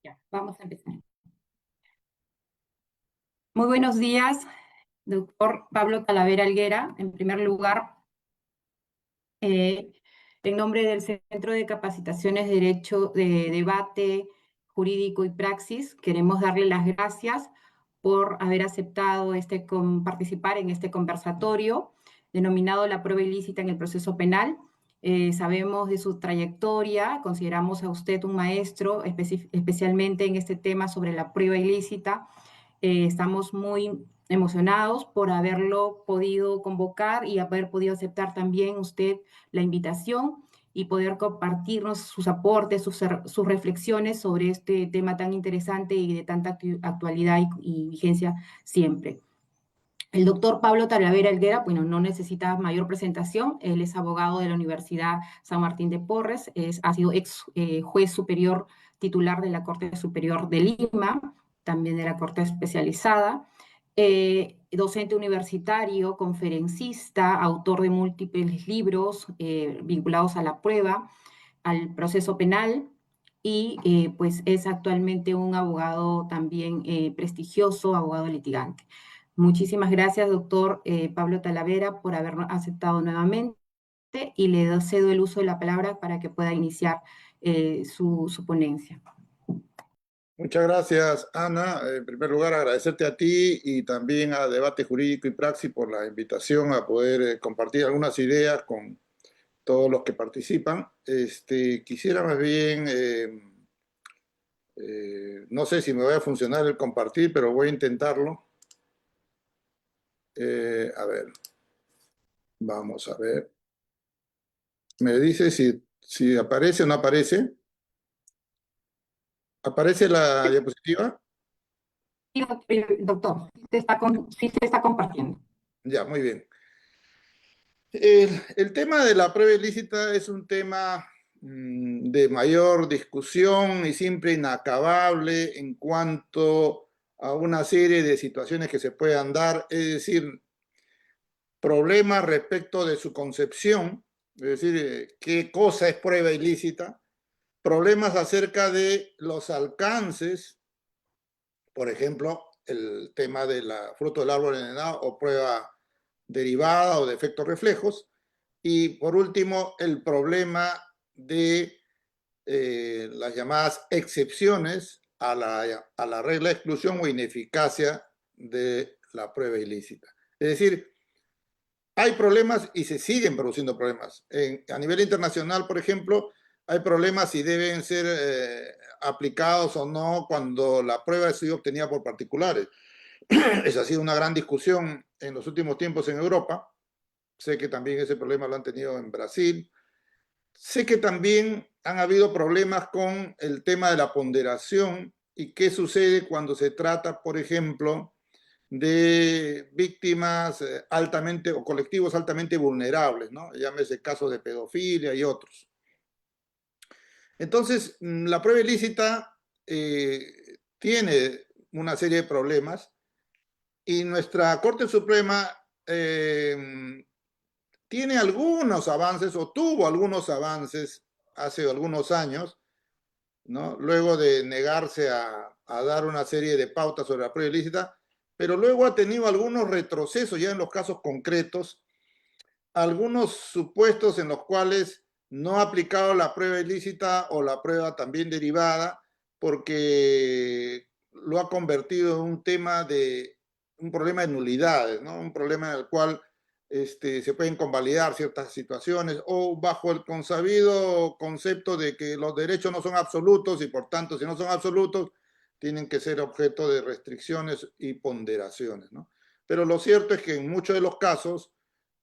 Ya, vamos a empezar. Muy buenos días, doctor Pablo Talavera Helguera. En primer lugar, eh, en nombre del Centro de Capacitaciones de Derecho de Debate Jurídico y Praxis, queremos darle las gracias por haber aceptado participar en este conversatorio denominado La prueba ilícita en el proceso penal. Sabemos de su trayectoria, consideramos a usted un maestro, especialmente en este tema sobre la prueba ilícita. Estamos muy emocionados por haberlo podido convocar y haber podido aceptar también usted la invitación y poder compartirnos sus aportes, sus reflexiones sobre este tema tan interesante y de tanta actualidad y vigencia siempre. El doctor Pablo Talavera Helguera, bueno, no necesita mayor presentación. Él es abogado de la Universidad San Martín de Porres, ha sido juez superior titular de la Corte Superior de Lima, también de la Corte Especializada, docente universitario, conferencista, autor de múltiples libros vinculados a la prueba, al proceso penal, y pues es actualmente un abogado también prestigioso, abogado litigante. Muchísimas gracias, doctor Pablo Talavera, por habernos aceptado nuevamente y le cedo el uso de la palabra para que pueda iniciar su ponencia. Muchas gracias, Ana. En primer lugar, agradecerte a ti y también a Debate Jurídico y Praxis por la invitación a poder compartir algunas ideas con todos los que participan. Quisiera más bien, no sé si me va a funcionar el compartir, pero voy a intentarlo. A ver, vamos a ver. Me dice si aparece o no aparece. ¿Aparece la diapositiva? Sí, doctor, sí se está compartiendo. Ya, muy bien. El tema de la prueba ilícita es un tema de mayor discusión y siempre inacabable en cuanto a una serie de situaciones que se puedan dar, es decir, problemas respecto de su concepción, es decir, qué cosa es prueba ilícita, problemas acerca de los alcances, por ejemplo, el tema de la fruto del árbol envenenado o prueba derivada o de efectos reflejos, y por último, el problema de las llamadas excepciones a la regla de exclusión o ineficacia de la prueba ilícita. Es decir, hay problemas y se siguen produciendo problemas. A nivel internacional, por ejemplo, hay problemas si deben ser aplicados o no cuando la prueba ha sido obtenida por particulares. Esa ha sido una gran discusión en los últimos tiempos en Europa. Sé que también ese problema lo han tenido en Brasil. Sé que también han habido problemas con el tema de la ponderación y qué sucede cuando se trata, por ejemplo, de víctimas altamente o colectivos altamente vulnerables, ¿no? Llámese casos de pedofilia y otros. Entonces, la prueba ilícita tiene una serie de problemas y nuestra Corte Suprema tiene algunos avances o tuvo algunos avances hace algunos años, ¿no? Luego de negarse a dar una serie de pautas sobre la prueba ilícita, pero luego ha tenido algunos retrocesos ya en los casos concretos, algunos supuestos en los cuales no ha aplicado la prueba ilícita o la prueba también derivada, porque lo ha convertido en un problema de nulidades, ¿no? Un problema en el cual se pueden convalidar ciertas situaciones o bajo el consabido concepto de que los derechos no son absolutos y por tanto si no son absolutos tienen que ser objeto de restricciones y ponderaciones, ¿no? Pero lo cierto es que en muchos de los casos,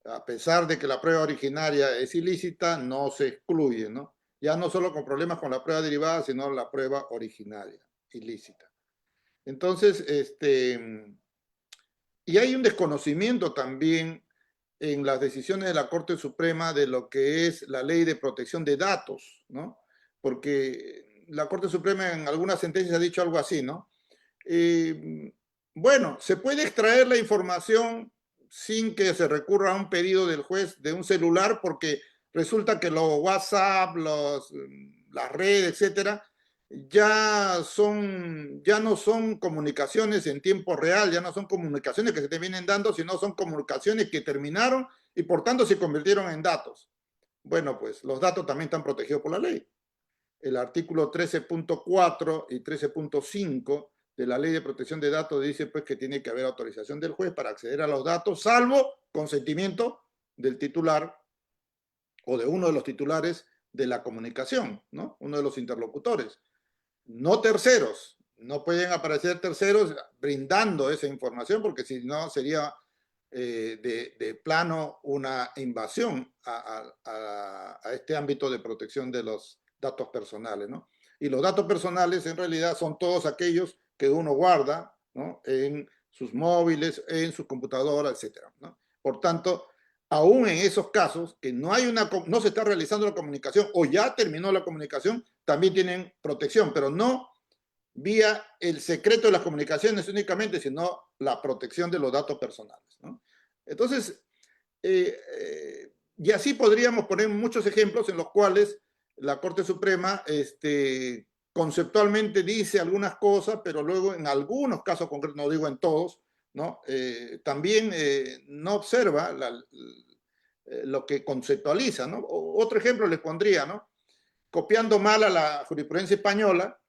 a pesar de que la prueba originaria es ilícita, no se excluye, ¿no? Ya no solo con problemas con la prueba derivada, sino la prueba originaria, ilícita. Entonces, y hay un desconocimiento también en las decisiones de la Corte Suprema de lo que es la ley de protección de datos, ¿no? Porque la Corte Suprema en algunas sentencias ha dicho algo así, ¿no? Bueno, se puede extraer la información sin que se recurra a un pedido del juez de un celular porque resulta que los WhatsApp, las redes, etcétera, ya no son comunicaciones en tiempo real, ya no son comunicaciones que se te vienen dando, sino son comunicaciones que terminaron y por tanto se convirtieron en datos. Bueno, pues los datos también están protegidos por la ley. El artículo 13.4 y 13.5 de la Ley de Protección de Datos dice pues que tiene que haber autorización del juez para acceder a los datos, salvo consentimiento del titular o de uno de los titulares de la comunicación, ¿no? Uno de los interlocutores. No terceros, no pueden aparecer terceros brindando esa información porque si no sería de plano una invasión a este ámbito de protección de los datos personales, ¿no? Y los datos personales en realidad son todos aquellos que uno guarda, ¿no? En sus móviles, en sus computadoras, etcétera, ¿no? Por tanto, aún en esos casos que no se está realizando la comunicación o ya terminó la comunicación, también tienen protección, pero no vía el secreto de las comunicaciones únicamente, sino la protección de los datos personales, ¿no? Entonces, y así podríamos poner muchos ejemplos en los cuales la Corte Suprema conceptualmente dice algunas cosas, pero luego en algunos casos concretos, no digo en todos, ¿no? También no observa lo que conceptualiza, ¿no? Otro ejemplo les pondría, ¿no? Copiando mal a la jurisprudencia española,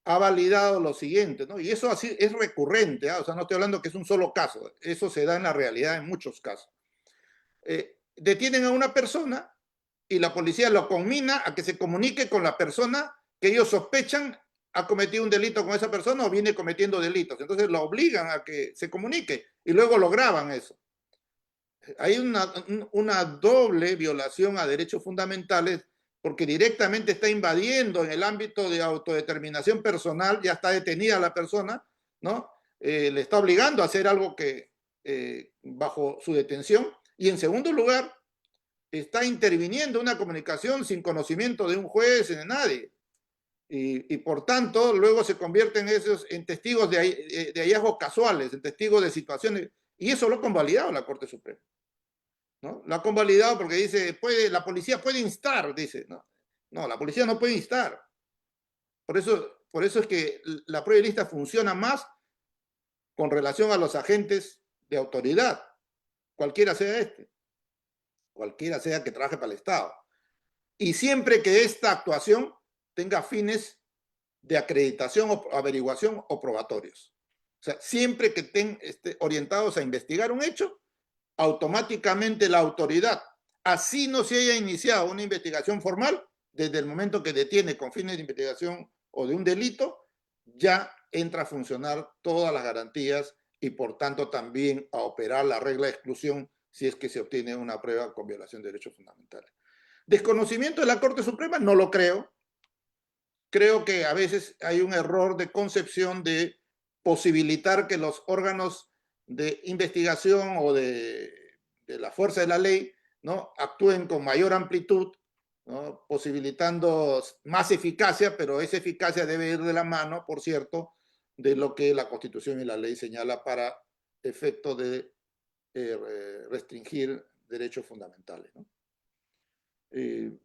ha validado lo siguiente, ¿no? Y eso así es recurrente, ¿eh? O sea, no estoy hablando que es un solo caso, eso se da en la realidad en muchos casos. Detienen a una persona y la policía lo conmina a que se comunique con la persona que ellos sospechan ha cometido un delito con esa persona o viene cometiendo delitos. Entonces lo obligan a que se comunique y luego lo graban eso. Hay una doble violación a derechos fundamentales porque directamente está invadiendo en el ámbito de autodeterminación personal, ya está detenida la persona, ¿no? Le está obligando a hacer algo que bajo su detención. Y en segundo lugar, está interviniendo una comunicación sin conocimiento de un juez, de nadie. Y por tanto, luego se convierten esos en testigos de hallazgos casuales, en testigos de situaciones. Y eso lo ha convalidado la Corte Suprema, ¿no? Lo ha convalidado porque dice, la policía puede instar, dice. No, no, la policía no puede instar. Por eso es que la prueba lista funciona más con relación a los agentes de autoridad, cualquiera sea cualquiera sea que trabaje para el Estado. Y siempre que esta actuación tenga fines de acreditación o averiguación o probatorios. O sea, siempre que estén orientados a investigar un hecho, automáticamente la autoridad, así no se haya iniciado una investigación formal, desde el momento que detiene con fines de investigación o de un delito, ya entra a funcionar todas las garantías y por tanto también a operar la regla de exclusión si es que se obtiene una prueba con violación de derechos fundamentales. Desconocimiento de la Corte Suprema, no lo creo. Creo que a veces hay un error de concepción de posibilitar que los órganos de investigación o de la fuerza de la ley, ¿no? Actúen con mayor amplitud, ¿no? Posibilitando más eficacia, pero esa eficacia debe ir de la mano, por cierto, de lo que la Constitución y la ley señala para efecto de restringir derechos fundamentales, ¿no?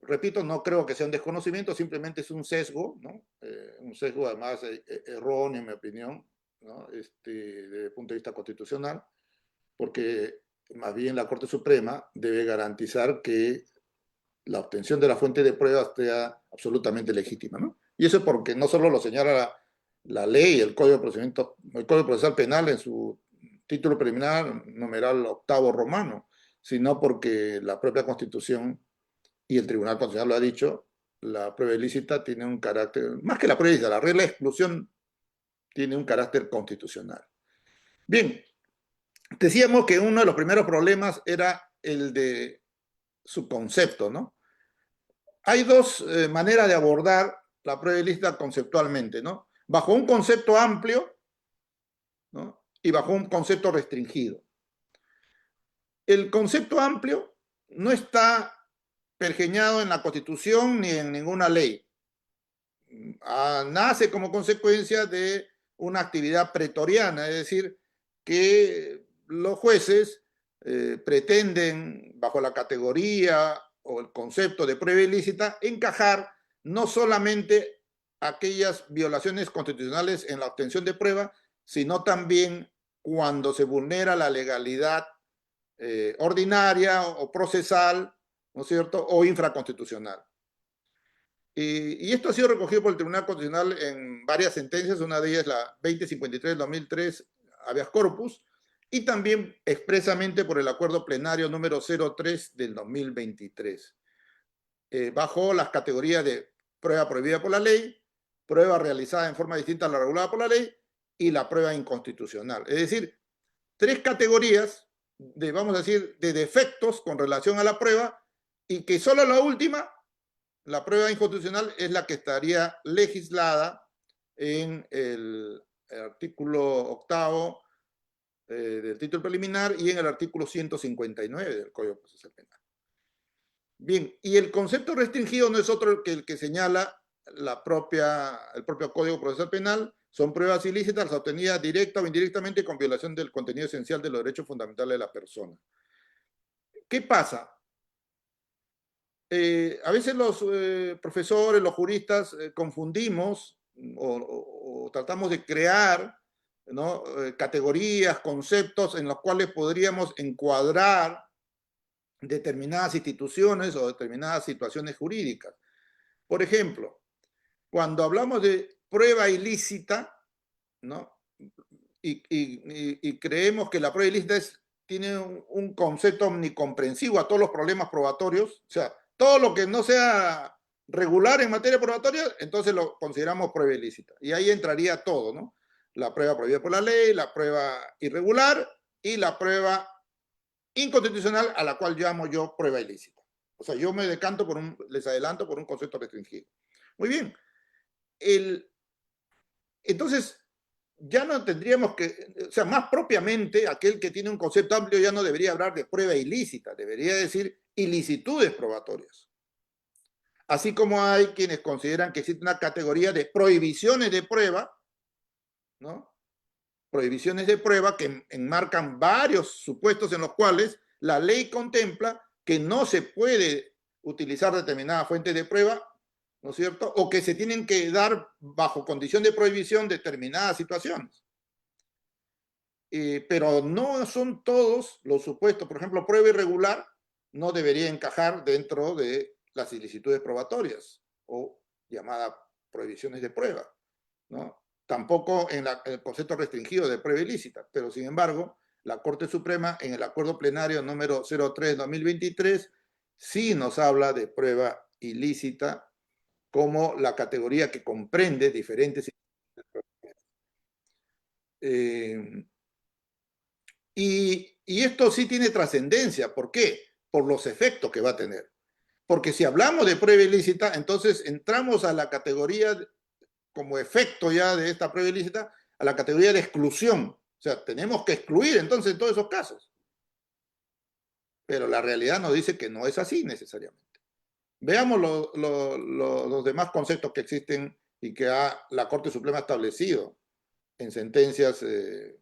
Repito, no creo que sea un desconocimiento, simplemente es un sesgo, ¿no? Un sesgo además erróneo, en mi opinión, ¿no? Desde el punto de vista constitucional, porque más bien la Corte Suprema debe garantizar que la obtención de la fuente de pruebas sea absolutamente legítima, ¿no? Y eso es porque no solo lo señala la ley, el Código Procesal Penal en su título preliminar, numeral octavo romano, sino porque la propia Constitución y el Tribunal Constitucional lo ha dicho, la prueba ilícita tiene un carácter, más que la prueba ilícita, la regla de exclusión tiene un carácter constitucional. Bien, decíamos que uno de los primeros problemas era el de su concepto, ¿no? Hay dos maneras de abordar la prueba ilícita conceptualmente, ¿no? Bajo un concepto amplio, ¿no? Y bajo un concepto restringido. El concepto amplio no está pergeñado en la Constitución ni en ninguna ley. Nace como consecuencia de una actividad pretoriana, es decir, que los jueces pretenden, bajo la categoría o el concepto de prueba ilícita, encajar no solamente aquellas violaciones constitucionales en la obtención de prueba, sino también cuando se vulnera la legalidad ordinaria o procesal, ¿no es cierto?, o infraconstitucional. Y esto ha sido recogido por el Tribunal Constitucional en varias sentencias, una de ellas la 2053 del 2003, habeas corpus, y también expresamente por el acuerdo plenario número 03 del 2023, bajo las categorías de prueba prohibida por la ley, prueba realizada en forma distinta a la regulada por la ley y la prueba inconstitucional. Es decir, tres categorías de, vamos a decir, de defectos con relación a la prueba, y que solo la última, la prueba inconstitucional, es la que estaría legislada en el artículo 8 del título preliminar y en el artículo 159 del Código Procesal Penal. Bien, y el concepto restringido no es otro que el que señala el propio Código Procesal Penal. Son pruebas ilícitas obtenidas directa o indirectamente con violación del contenido esencial de los derechos fundamentales de la persona. ¿Qué pasa? A veces los profesores, los juristas, confundimos o tratamos de crear, ¿no?, categorías, conceptos en los cuales podríamos encuadrar determinadas instituciones o determinadas situaciones jurídicas. Por ejemplo, cuando hablamos de prueba ilícita, ¿no?, y creemos que la prueba ilícita tiene un concepto omnicomprensivo a todos los problemas probatorios, o sea, todo lo que no sea regular en materia probatoria, entonces lo consideramos prueba ilícita. Y ahí entraría todo, ¿no? La prueba prohibida por la ley, la prueba irregular y la prueba inconstitucional, a la cual llamo yo prueba ilícita. O sea, yo me decanto les adelanto, por un concepto restringido. Muy bien. Entonces, ya no tendríamos que, o sea, más propiamente, aquel que tiene un concepto amplio ya no debería hablar de prueba ilícita, debería decir ilicitudes probatorias. Así como hay quienes consideran que existe una categoría de prohibiciones de prueba, ¿no? Prohibiciones de prueba que enmarcan varios supuestos en los cuales la ley contempla que no se puede utilizar determinada fuente de prueba, ¿no es cierto?, o que se tienen que dar bajo condición de prohibición determinadas situaciones. Pero no son todos los supuestos. Por ejemplo, prueba irregular no debería encajar dentro de las ilicitudes probatorias o llamadas prohibiciones de prueba, ¿no? Tampoco en el concepto restringido de prueba ilícita, pero sin embargo, la Corte Suprema en el acuerdo plenario número 03/2023 sí nos habla de prueba ilícita como la categoría que comprende diferentes. Y esto sí tiene trascendencia. ¿Por qué? Por los efectos que va a tener. Porque si hablamos de prueba ilícita, entonces entramos a la categoría, como efecto ya de esta prueba ilícita, a la categoría de exclusión. O sea, tenemos que excluir entonces todos esos casos. Pero la realidad nos dice que no es así necesariamente. Veamos los demás conceptos que existen y que la Corte Suprema ha establecido en sentencias. En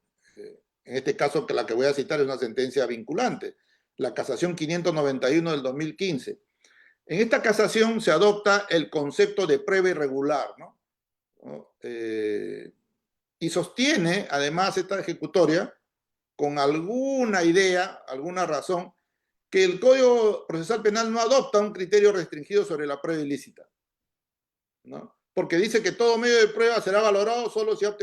este caso, que la que voy a citar es una sentencia vinculante, la casación 591 del 2015. En esta casación se adopta el concepto de prueba irregular, ¿no? Y sostiene, además, esta ejecutoria, con alguna idea, alguna razón, que el Código Procesal Penal no adopta un criterio restringido sobre la prueba ilícita, ¿no? Porque dice que todo medio de prueba será valorado solo si ha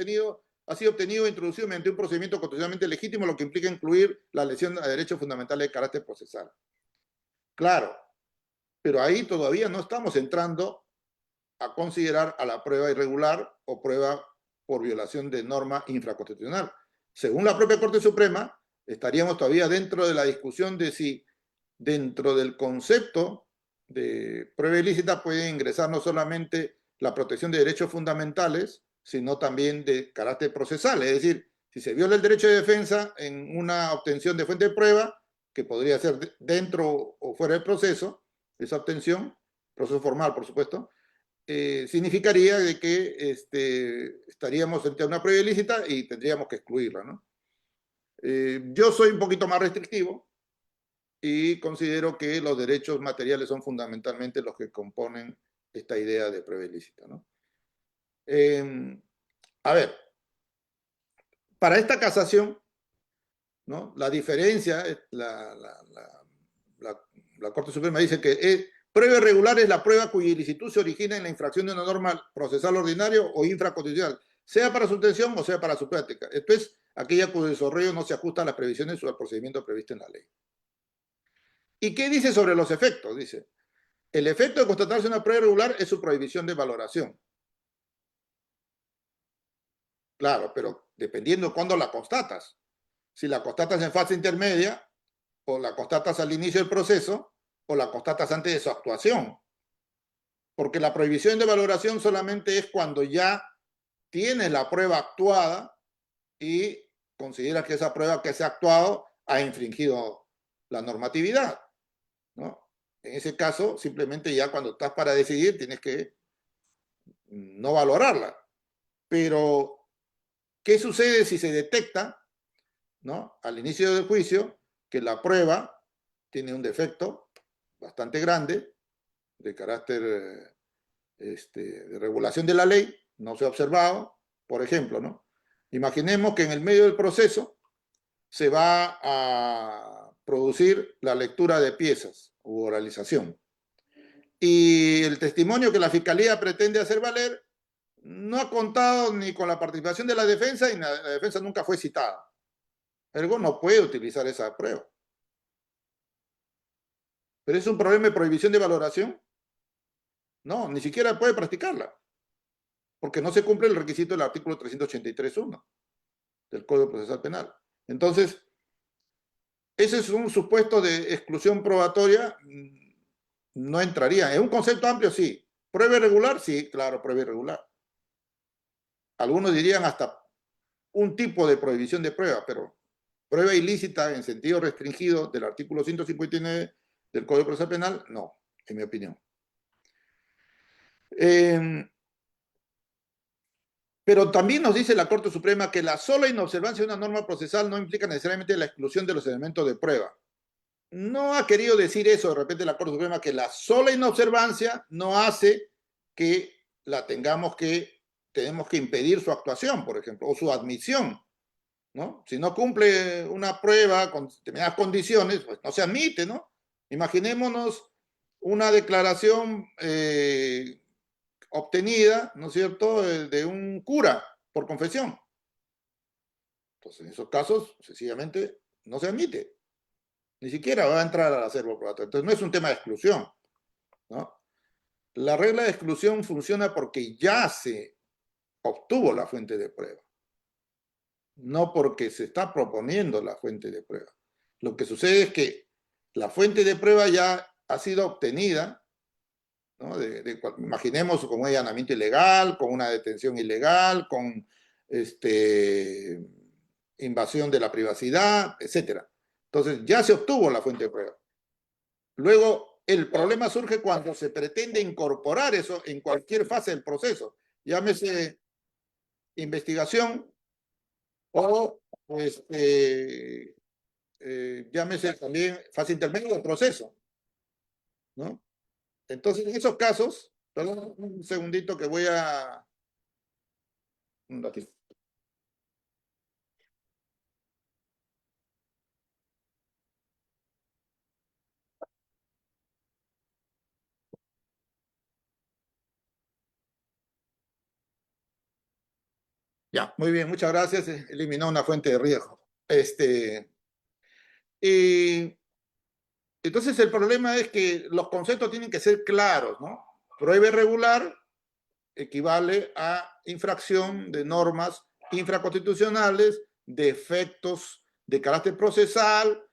sido obtenido e introducido mediante un procedimiento constitucionalmente legítimo, lo que implica incluir la lesión a derechos fundamentales de carácter procesal. Claro, pero ahí todavía no estamos entrando a considerar a la prueba irregular o prueba por violación de norma infraconstitucional. Según la propia Corte Suprema, estaríamos todavía dentro de la discusión de si dentro del concepto de prueba ilícita puede ingresar no solamente la protección de derechos fundamentales, sino también de carácter procesal. Es decir, si se viola el derecho de defensa en una obtención de fuente de prueba, que podría ser dentro o fuera del proceso, esa obtención, proceso formal, por supuesto, significaría de que estaríamos frente a una prueba ilícita y tendríamos que excluirla, ¿no? Yo soy un poquito más restrictivo y considero que los derechos materiales son fundamentalmente los que componen esta idea de prueba ilícita, ¿no? A ver, para esta casación, ¿no? La diferencia, la Corte Suprema dice que prueba irregular es la prueba cuya ilicitud se origina en la infracción de una norma procesal ordinario o infraconstitucional, sea para su obtención o sea para su práctica. Esto es aquella cuyo desarrollo no se ajusta a las previsiones o al procedimiento previsto en la ley. ¿Y qué dice sobre los efectos? Dice, el efecto de constatarse una prueba irregular es su prohibición de valoración. Claro, pero dependiendo cuándo la constatas. Si la constatas en fase intermedia, o la constatas al inicio del proceso, o la constatas antes de su actuación. Porque la prohibición de valoración solamente es cuando ya tienes la prueba actuada y consideras que esa prueba que se ha actuado ha infringido la normatividad, ¿no? En ese caso, simplemente ya cuando estás para decidir tienes que no valorarla. Pero, ¿qué sucede si se detecta, ¿no? Al inicio del juicio que la prueba tiene un defecto bastante grande de carácter de regulación de la ley, no se ha observado, por ejemplo, ¿no? Imaginemos que en el medio del proceso se va a producir la lectura de piezas u oralización. Y el testimonio que la Fiscalía pretende hacer valer no ha contado ni con la participación de la defensa y la defensa nunca fue citada. Ergo no puede utilizar esa prueba. ¿Pero es un problema de prohibición de valoración? No, ni siquiera puede practicarla, porque no se cumple el requisito del artículo 383.1 del Código Procesal Penal. Entonces, ese es un supuesto de exclusión probatoria, no entraría. En un concepto amplio, sí. ¿Prueba irregular? Sí, claro, prueba irregular. Algunos dirían hasta un tipo de prohibición de prueba, pero prueba ilícita en sentido restringido del artículo 159 del Código Procesal Penal, no, en mi opinión. Pero también nos dice la Corte Suprema que la sola inobservancia de una norma procesal no implica necesariamente la exclusión de los elementos de prueba. No ha querido decir eso de repente la Corte Suprema, que la sola inobservancia no hace que tenemos que impedir su actuación, por ejemplo, o su admisión, ¿no? Si no cumple una prueba con determinadas condiciones, pues no se admite, ¿no? Imaginémonos una declaración obtenida, ¿no es cierto?, de un cura por confesión. Entonces, en esos casos, sencillamente, no se admite. Ni siquiera va a entrar al acervo probatorio. Entonces, no es un tema de exclusión, ¿no? La regla de exclusión funciona porque ya se obtuvo la fuente de prueba, no porque se está proponiendo la fuente de prueba. Lo que sucede es que la fuente de prueba ya ha sido obtenida, ¿no? Imaginemos con un allanamiento ilegal, con una detención ilegal, con invasión de la privacidad, etc. Entonces ya se obtuvo la fuente de prueba. Luego, el problema surge cuando se pretende incorporar eso en cualquier fase del proceso, llámese investigación o llámese también fase intermedia del proceso, ¿no? Entonces, en esos casos, perdón un segundito que voy a... Un ratito. Ya, muy bien, muchas gracias. Eliminó una fuente de riesgo. Y entonces el problema es que los conceptos tienen que ser claros, ¿no? Prueba irregular equivale a infracción de normas infraconstitucionales, de efectos de carácter procesal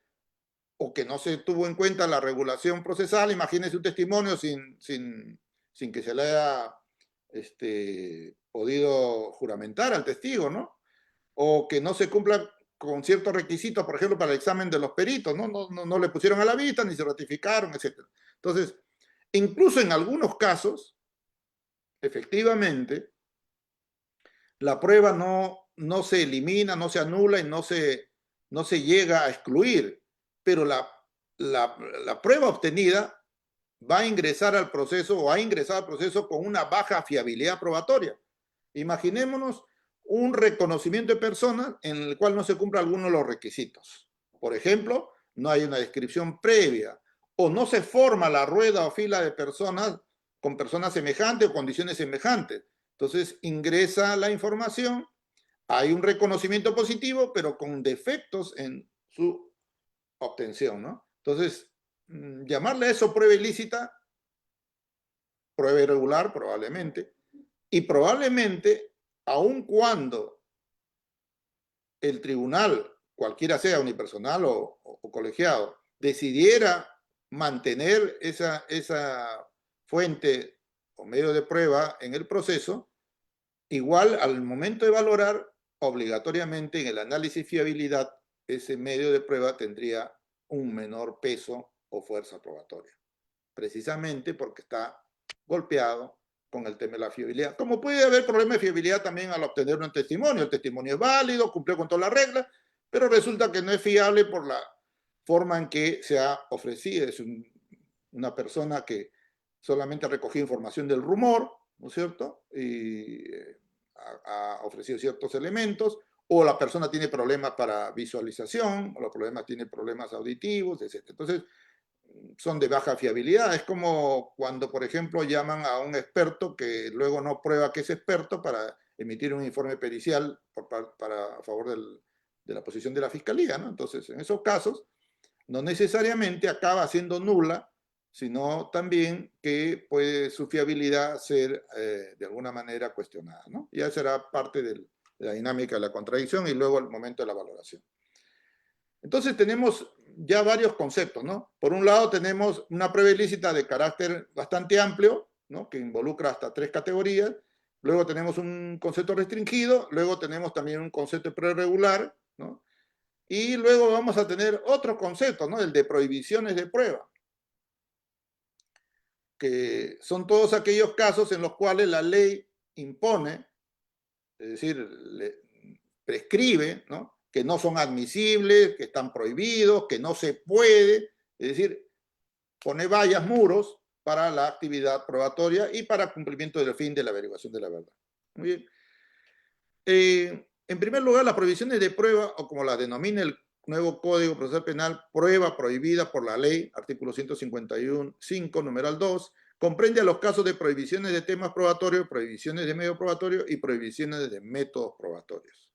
o que no se tuvo en cuenta la regulación procesal. Imagínense un testimonio sin que se le haya podido juramentar al testigo, ¿no? O que no se cumpla con ciertos requisitos, por ejemplo, para el examen de los peritos, ¿no? No le pusieron a la vista, ni se ratificaron, etc. Entonces, incluso en algunos casos, efectivamente, la prueba no se elimina, no se anula y no se llega a excluir, pero la prueba obtenida va a ingresar al proceso o ha ingresado al proceso con una baja fiabilidad probatoria. Imaginémonos un reconocimiento de personas en el cual no se cumple alguno de los requisitos. Por ejemplo, no hay una descripción previa o no se forma la rueda o fila de personas con personas semejantes o condiciones semejantes. Entonces ingresa la información, hay un reconocimiento positivo, pero con defectos en su obtención, ¿no? Entonces, llamarle a eso prueba ilícita, prueba irregular probablemente, y probablemente, aun cuando el tribunal, cualquiera sea unipersonal o colegiado, decidiera mantener esa fuente o medio de prueba en el proceso, igual al momento de valorar, obligatoriamente en el análisis fiabilidad, ese medio de prueba tendría un menor peso o fuerza probatoria, precisamente porque está golpeado con el tema de la fiabilidad. Como puede haber problemas de fiabilidad también al obtener un testimonio. El testimonio es válido, cumplió con todas las reglas, pero resulta que no es fiable por la forma en que se ha ofrecido. Es una persona que solamente ha recogido información del rumor, ¿no es cierto? Y ha ofrecido ciertos elementos, o la persona tiene problemas para visualización, o la persona tiene problemas auditivos, etc. Entonces, son de baja fiabilidad. Es como cuando, por ejemplo, llaman a un experto que luego no prueba que es experto para emitir un informe pericial a favor de la posición de la fiscalía, ¿no? Entonces, en esos casos, no necesariamente acaba siendo nula, sino también que puede su fiabilidad ser de alguna manera cuestionada, ¿no? Ya será parte de la dinámica de la contradicción y luego el momento de la valoración. Entonces tenemos ya varios conceptos, ¿no? Por un lado tenemos una prueba ilícita de carácter bastante amplio, ¿no? Que involucra hasta 3 categorías. Luego tenemos un concepto restringido, luego tenemos también un concepto de prueba irregular, ¿no? Y luego vamos a tener otro concepto, ¿no? El de prohibiciones de prueba, que son todos aquellos casos en los cuales la ley impone, es decir, prescribe, ¿no? Que no son admisibles, que están prohibidos, que no se puede, es decir, pone vallas, muros para la actividad probatoria y para cumplimiento del fin de la averiguación de la verdad. Muy bien. En primer lugar, las prohibiciones de prueba, o como las denomina el nuevo Código Procesal Penal, prueba prohibida por la ley, artículo 151.5, numeral 2, comprende a los casos de prohibiciones de temas probatorios, prohibiciones de medio probatorio y prohibiciones de métodos probatorios.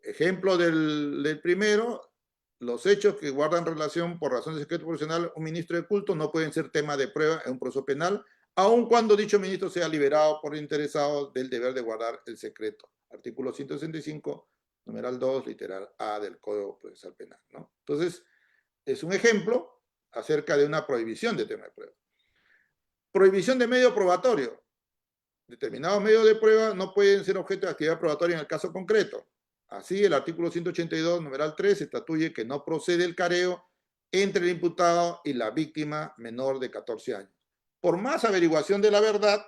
Ejemplo del primero, los hechos que guardan relación por razones de secreto profesional un ministro de culto no pueden ser tema de prueba en un proceso penal, aun cuando dicho ministro sea liberado por interesado del deber de guardar el secreto. Artículo 165, numeral 2, literal A del Código Procesal Penal, ¿no? Entonces, es un ejemplo acerca de una prohibición de tema de prueba. Prohibición de medio probatorio. Determinados medios de prueba no pueden ser objeto de actividad probatoria en el caso concreto. Así, el artículo 182, numeral 3, estatuye que no procede el careo entre el imputado y la víctima menor de 14 años. Por más averiguación de la verdad,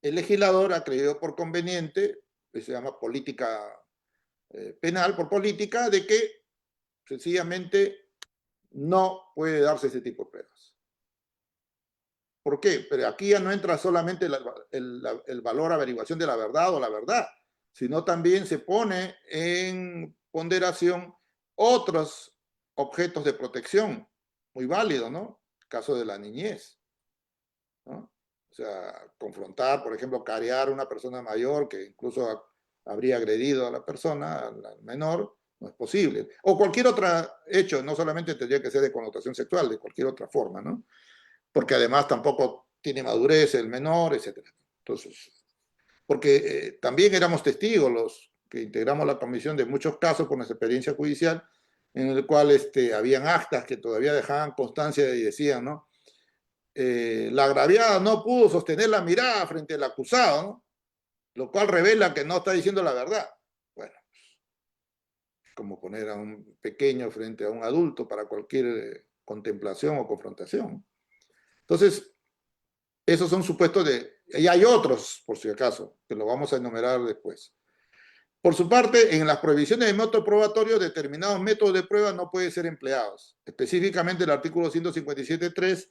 el legislador ha creído por conveniente, que se llama política penal, por política, de que sencillamente no puede darse ese tipo de pruebas. ¿Por qué? Pero aquí ya no entra solamente el valor averiguación de la verdad o la verdad, sino también se pone en ponderación otros objetos de protección, muy válido, ¿no? El caso de la niñez, ¿no? O sea, confrontar, por ejemplo, carear a una persona mayor que incluso habría agredido a la persona, al menor, no es posible. O cualquier otro hecho, no solamente tendría que ser de connotación sexual, de cualquier otra forma, ¿no? Porque además tampoco tiene madurez el menor, etc. Entonces, porque también éramos testigos los que integramos la comisión de muchos casos por nuestra experiencia judicial, en el cual habían actas que todavía dejaban constancia y decían, ¿no? La agraviada no pudo sostener la mirada frente al acusado, ¿no? Lo cual revela que no está diciendo la verdad. Bueno, como poner a un pequeño frente a un adulto para cualquier contemplación o confrontación. Entonces, esos son supuestos y hay otros, por si acaso, que lo vamos a enumerar después. Por su parte, en las prohibiciones de método probatorio, determinados métodos de prueba no pueden ser empleados. Específicamente el artículo 157.3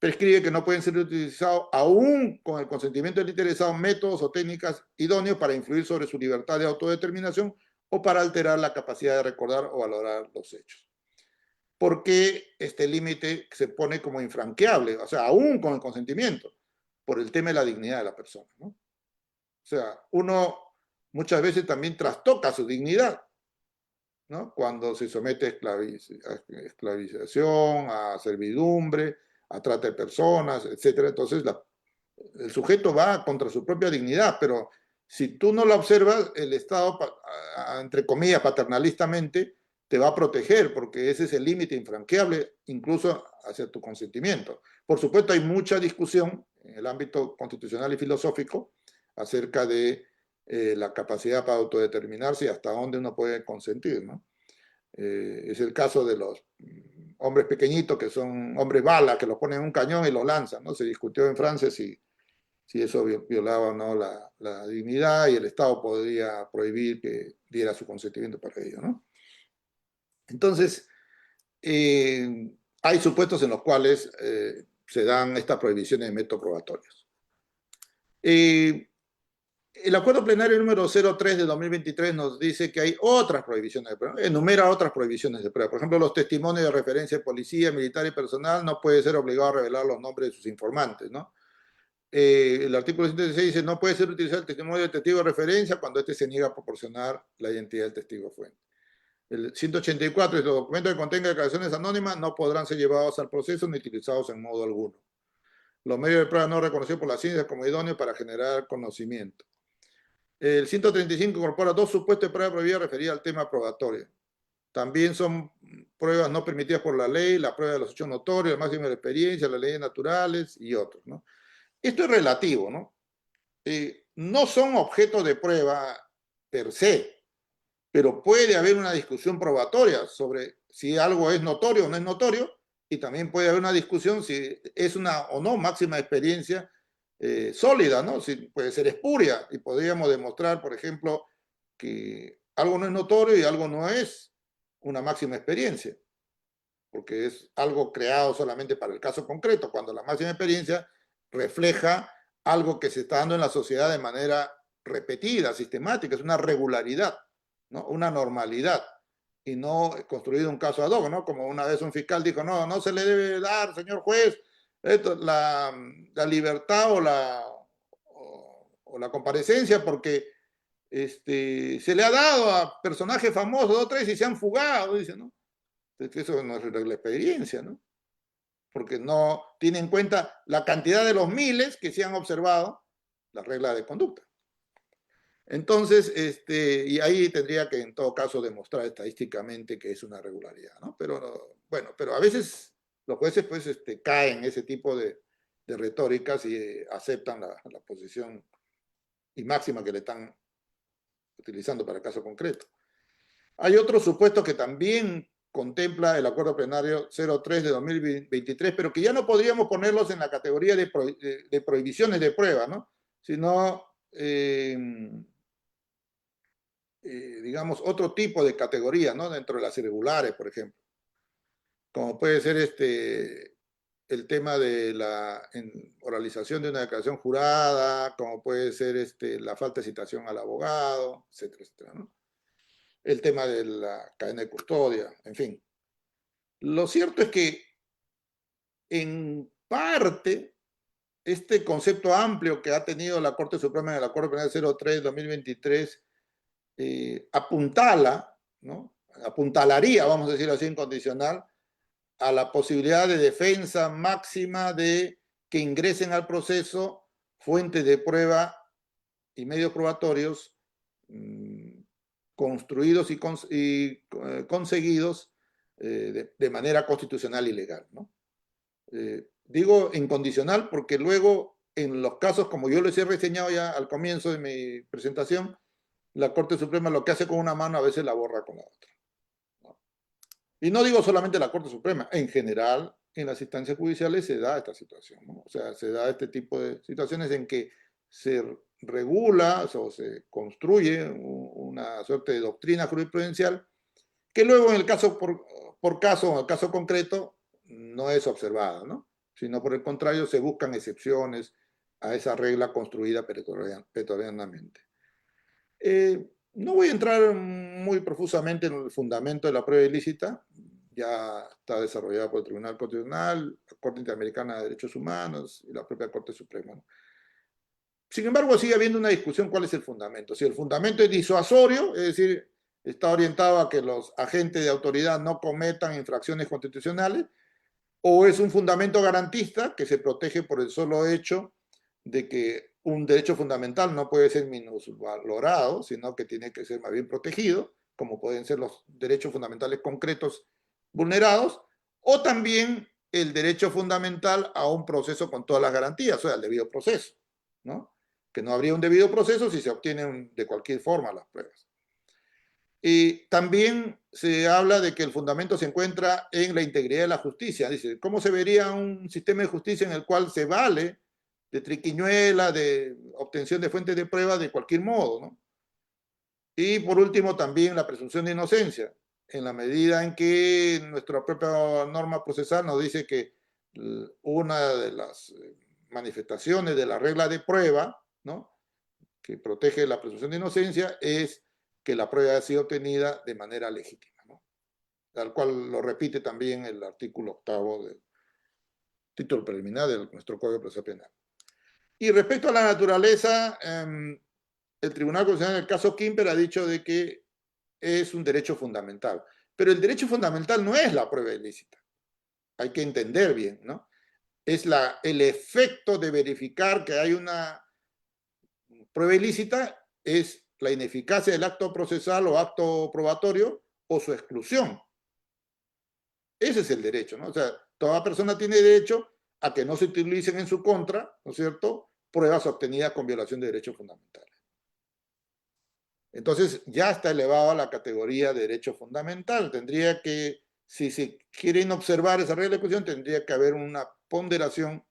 prescribe que no pueden ser utilizados, aún con el consentimiento del interesado, métodos o técnicas idóneos para influir sobre su libertad de autodeterminación o para alterar la capacidad de recordar o valorar los hechos. ¿Por qué este límite se pone como infranqueable? O sea, aún con el consentimiento, por el tema de la dignidad de la persona, ¿no? O sea, uno muchas veces también trastoca su dignidad, ¿no? Cuando se somete a esclavización, a servidumbre, a trata de personas, etcétera. Entonces, el sujeto va contra su propia dignidad, pero si tú no la observas, el Estado, entre comillas, paternalistamente, te va a proteger, porque ese es el límite infranqueable, incluso hacia tu consentimiento. Por supuesto, hay mucha discusión en el ámbito constitucional y filosófico acerca de la capacidad para autodeterminarse y hasta dónde uno puede consentir, ¿no? Es el caso de los hombres pequeñitos que son hombres bala, que los ponen en un cañón y los lanzan, ¿no? Se discutió en Francia si eso violaba o no la dignidad, y el Estado podría prohibir que diera su consentimiento para ello, ¿no? Entonces, hay supuestos en los cuales se dan estas prohibiciones de métodos probatorios. El acuerdo plenario número 03 de 2023 nos dice que hay otras prohibiciones de prueba, enumera otras prohibiciones de prueba. Por ejemplo, los testimonios de referencia de policía, militar y personal no puede ser obligado a revelar los nombres de sus informantes, ¿no? El artículo 116 dice, no puede ser utilizado el testimonio del testigo de referencia cuando éste se niega a proporcionar la identidad del testigo fuente. El 184 es, los documentos que contengan declaraciones anónimas no podrán ser llevados al proceso ni utilizados en modo alguno. Los medios de prueba no reconocidos por la ciencia como idóneos para generar conocimiento. El 135 incorpora dos supuestos de prueba prohibida referidas al tema probatorio. También son pruebas no permitidas por la ley, la prueba de los hechos notorios, el máximo de la experiencia, las leyes naturales y otros, ¿no? Esto es relativo, ¿no? No son objeto de prueba per se, pero puede haber una discusión probatoria sobre si algo es notorio o no es notorio, y también puede haber una discusión si es una o no máxima experiencia sólida, ¿no? Si puede ser espuria, y podríamos demostrar, por ejemplo, que algo no es notorio y algo no es una máxima experiencia, porque es algo creado solamente para el caso concreto, cuando la máxima experiencia refleja algo que se está dando en la sociedad de manera repetida, sistemática, es una regularidad, ¿no? Una normalidad, y no construido un caso ad hoc, ¿no? Como una vez un fiscal dijo, no, no se le debe dar, señor juez, la libertad o la comparecencia porque se le ha dado a personajes famosos, dos o tres, y se han fugado, dice, ¿no? Eso no es la experiencia, ¿no? Porque no tiene en cuenta la cantidad de los miles que se han observado las reglas de conducta. Entonces, y ahí tendría que en todo caso demostrar estadísticamente que es una regularidad, ¿no? Pero bueno, pero a veces los jueces pues caen en ese tipo de retóricas y aceptan la posición y máxima que le están utilizando para el caso concreto. Hay otro supuesto que también contempla el acuerdo plenario 03 de 2023, pero que ya no podríamos ponerlos en la categoría de prohibiciones de prueba, ¿no? Sino, digamos, otro tipo de categoría, ¿no? Dentro de las irregulares, por ejemplo. Como puede ser el tema de la oralización de una declaración jurada, como puede ser la falta de citación al abogado, etcétera, etcétera, ¿no? El tema de la cadena de custodia, en fin. Lo cierto es que en parte este concepto amplio que ha tenido la Corte Suprema en el Acuerdo Penal 03-2023 apuntala, ¿no? Apuntalaría, vamos a decirlo así, incondicional, a la posibilidad de defensa máxima de que ingresen al proceso fuentes de prueba y medios probatorios construidos y conseguidos de manera constitucional y legal, ¿no? Digo incondicional porque luego, en los casos, como yo les he reseñado ya al comienzo de mi presentación, la Corte Suprema lo que hace con una mano a veces la borra con la otra, ¿no? Y no digo solamente la Corte Suprema, en general, en las instancias judiciales se da esta situación, ¿no? O sea, se da este tipo de situaciones en que se regula o se construye una suerte de doctrina jurisprudencial que luego en el caso por caso, en el caso concreto, no es observada, ¿no? sino por el contrario se buscan excepciones a esa regla construida pretorianamente. No voy a entrar muy profusamente en el fundamento de la prueba ilícita, ya está desarrollada por el Tribunal Constitucional, la Corte Interamericana de Derechos Humanos y la propia Corte Suprema, ¿no? Sin embargo, sigue habiendo una discusión cuál es el fundamento. Si el fundamento es disuasorio, es decir, está orientado a que los agentes de autoridad no cometan infracciones constitucionales, o es un fundamento garantista que se protege por el solo hecho de que un derecho fundamental no puede ser minusvalorado, sino que tiene que ser más bien protegido, como pueden ser los derechos fundamentales concretos vulnerados, o también el derecho fundamental a un proceso con todas las garantías, o sea, el debido proceso, ¿no? Que no habría un debido proceso si se obtienen de cualquier forma las pruebas. Y también se habla de que el fundamento se encuentra en la integridad de la justicia. Dice, ¿cómo se vería un sistema de justicia en el cual se vale de triquiñuela, de obtención de fuentes de prueba de cualquier modo, ¿no? Y por último, también la presunción de inocencia, en la medida en que nuestra propia norma procesal nos dice que una de las manifestaciones de la regla de prueba, ¿no?, que protege la presunción de inocencia es que la prueba ha sido obtenida de manera legítima, ¿no?, tal cual lo repite también el artículo 8 del título preliminar de nuestro Código Procesal Penal. Y respecto a la naturaleza, el Tribunal Constitucional en el caso Kimper ha dicho de que es un derecho fundamental, pero el derecho fundamental no es la prueba ilícita, hay que entender bien, ¿no? Es el efecto de verificar que hay una prueba ilícita, es la ineficacia del acto procesal o acto probatorio o su exclusión. Ese es el derecho, ¿no? O sea, toda persona tiene derecho a que no se utilicen en su contra, ¿no es cierto?, pruebas obtenidas con violación de derechos fundamentales. Entonces, ya está elevado a la categoría de derecho fundamental. Tendría que, si se quieren observar esa regla de ejecución, tendría que haber una ponderación,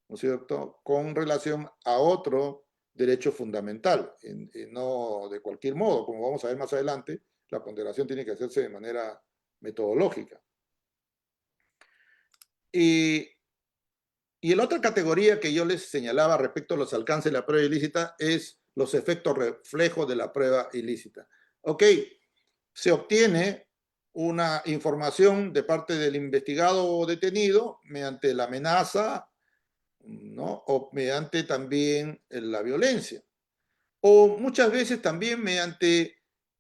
¿no es cierto?, con relación a otro derecho fundamental, y no de cualquier modo. Como vamos a ver más adelante, la ponderación tiene que hacerse de manera metodológica. Y la otra categoría que yo les señalaba respecto a los alcances de la prueba ilícita es los efectos reflejos de la prueba ilícita. Ok, se obtiene una información de parte del investigado o detenido mediante la amenaza, ¿no?, o mediante también la violencia, o muchas veces también mediante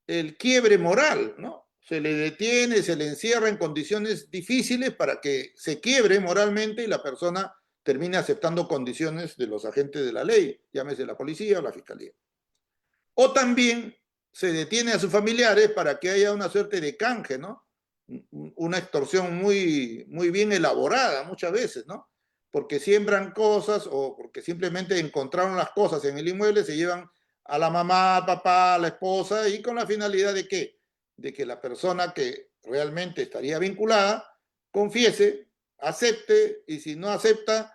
el quiebre moral, ¿no? Se le detiene, se le encierra en condiciones difíciles para que se quiebre moralmente y la persona termine aceptando condiciones de los agentes de la ley, llámese la policía o la fiscalía. O también se detiene a sus familiares para que haya una suerte de canje, ¿no? Una extorsión muy, muy bien elaborada muchas veces, ¿no? Porque siembran cosas o porque simplemente encontraron las cosas en el inmueble, se llevan a la mamá, al papá, a la esposa, y con la finalidad de ¿qué? De que la persona que realmente estaría vinculada confiese, acepte, y si no acepta,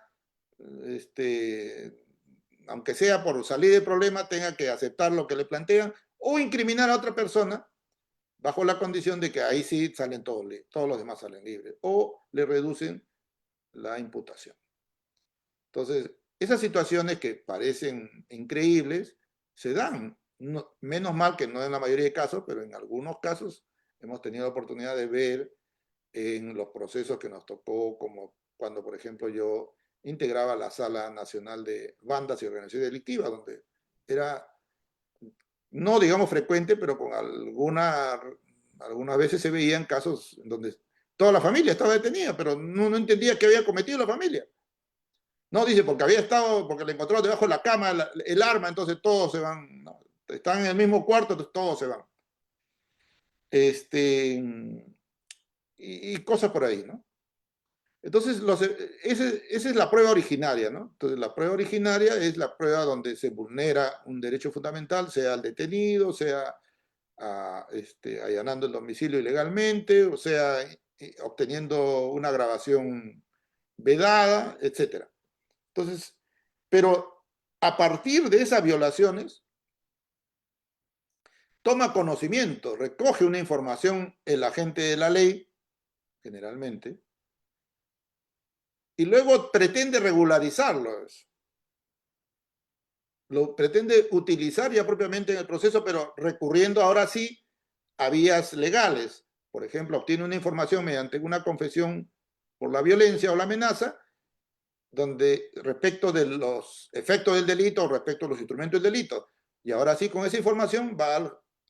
aunque sea por salir del problema, tenga que aceptar lo que le plantean o incriminar a otra persona bajo la condición de que ahí sí salen todos los demás salen libres o le reducen la imputación. Entonces, esas situaciones que parecen increíbles se dan. No, menos mal que no en la mayoría de casos, pero en algunos casos hemos tenido la oportunidad de ver en los procesos que nos tocó, como cuando, por ejemplo, yo integraba la Sala Nacional de Bandas y Organizaciones Delictivas, donde era, no digamos frecuente, pero con algunas veces se veían casos en donde toda la familia estaba detenida, pero no entendía qué había cometido la familia. No, dice, porque había estado, porque le encontró debajo de la cama el arma, entonces todos se van, ¿no? Están en el mismo cuarto, entonces todos se van. Y cosas por ahí, ¿no? Entonces, esa es la prueba originaria, ¿no? Entonces, la prueba originaria es la prueba donde se vulnera un derecho fundamental, sea al detenido, sea allanando el domicilio ilegalmente, o sea, obteniendo una grabación vedada, etc. Entonces, pero a partir de esas violaciones, toma conocimiento, recoge una información el agente de la ley, generalmente, y luego pretende regularizarlo. Lo pretende utilizar ya propiamente en el proceso, pero recurriendo ahora sí a vías legales. Por ejemplo, obtiene una información mediante una confesión por la violencia o la amenaza, donde respecto de los efectos del delito o respecto a los instrumentos del delito. Y ahora sí, con esa información va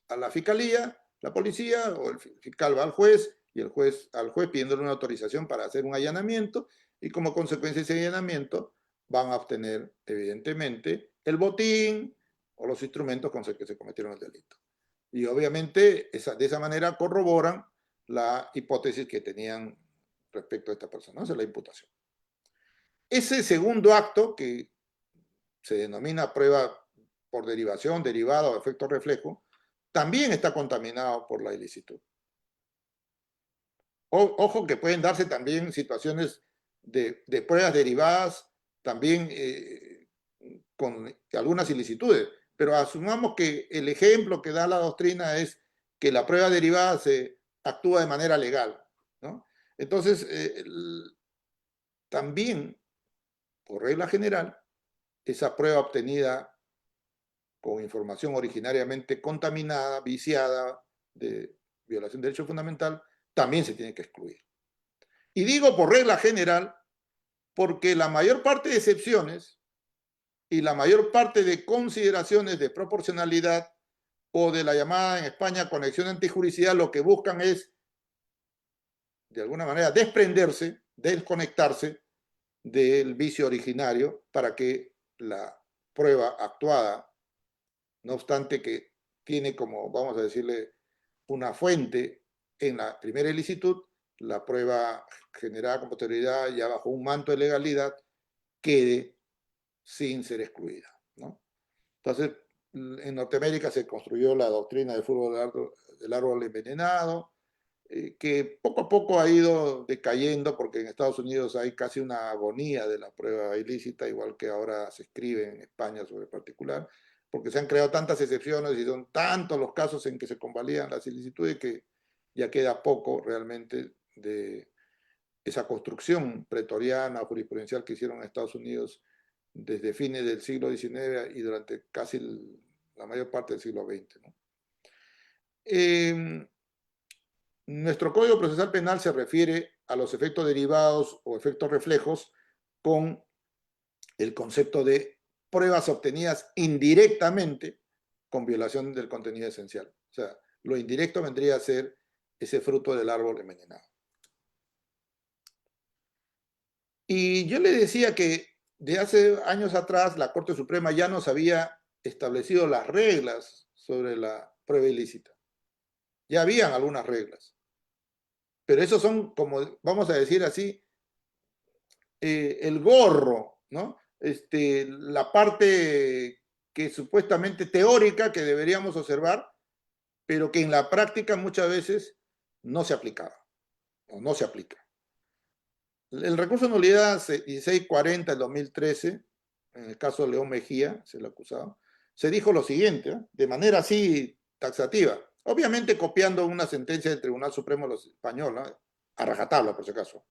a la fiscalía, la policía, o el fiscal va al juez, y el juez al juez pidiéndole una autorización para hacer un allanamiento, y como consecuencia de ese allanamiento van a obtener, evidentemente, el botín o los instrumentos con los que se cometieron el delito. Y obviamente de esa manera corroboran la hipótesis que tenían respecto a esta persona, esa es la imputación. Ese segundo acto, que se denomina prueba por derivación, derivada o efecto reflejo, también está contaminado por la ilicitud. Ojo que pueden darse también situaciones de pruebas derivadas, también con algunas ilicitudes, pero asumamos que el ejemplo que da la doctrina es que la prueba derivada se actúa de manera legal, ¿no? Entonces, también, por regla general, esa prueba obtenida con información originariamente contaminada, viciada, de violación de derecho fundamental, también se tiene que excluir. Y digo por regla general, porque la mayor parte de excepciones y la mayor parte de consideraciones de proporcionalidad o de la llamada en España conexión antijuricidad, lo que buscan es, de alguna manera, desprenderse, desconectarse del vicio originario para que la prueba actuada, no obstante que tiene como, vamos a decirle, una fuente en la primera ilicitud, la prueba generada con posterioridad ya bajo un manto de legalidad quede sin ser excluida, ¿no? Entonces, en Norteamérica se construyó la doctrina del fútbol del árbol envenenado, que poco a poco ha ido decayendo porque en Estados Unidos hay casi una agonía de la prueba ilícita, igual que ahora se escribe en España sobre particular, porque se han creado tantas excepciones y son tantos los casos en que se convalidan las ilicitudes que ya queda poco realmente de esa construcción pretoriana jurisprudencial que hicieron en Estados Unidos desde fines del siglo XIX y durante casi la mayor parte del siglo XX, ¿no? Nuestro Código Procesal Penal se refiere a los efectos derivados o efectos reflejos con el concepto de pruebas obtenidas indirectamente con violación del contenido esencial. O sea, lo indirecto vendría a ser ese fruto del árbol envenenado. Y yo le decía que de hace años atrás la Corte Suprema ya nos había establecido las reglas sobre la prueba ilícita. Ya habían algunas reglas. Pero esos son, como vamos a decir así, el gorro, ¿no? La parte que supuestamente teórica que deberíamos observar, pero que en la práctica muchas veces no se aplicaba o no se aplica. El recurso de nulidad 1640 del 2013, en el caso de León Mejía, se le acusaba, se dijo lo siguiente, ¿eh? De manera así taxativa, obviamente copiando una sentencia del Tribunal Supremo Español, ¿no? A rajatabla por si acaso.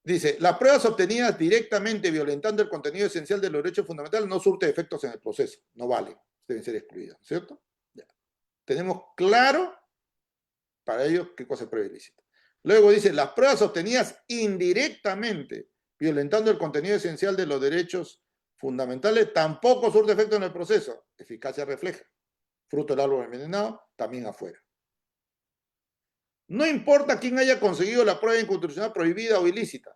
Dice, las pruebas obtenidas directamente violentando el contenido esencial de los derechos fundamentales no surten efectos en el proceso, no valen, deben ser excluidas, ¿cierto? Ya. Tenemos claro para ellos qué cosa es prueba ilícita. Luego dice, las pruebas obtenidas indirectamente violentando el contenido esencial de los derechos fundamentales tampoco surten efecto en el proceso, eficacia refleja, fruto del árbol envenenado, también afuera. No importa quién haya conseguido la prueba inconstitucional prohibida o ilícita.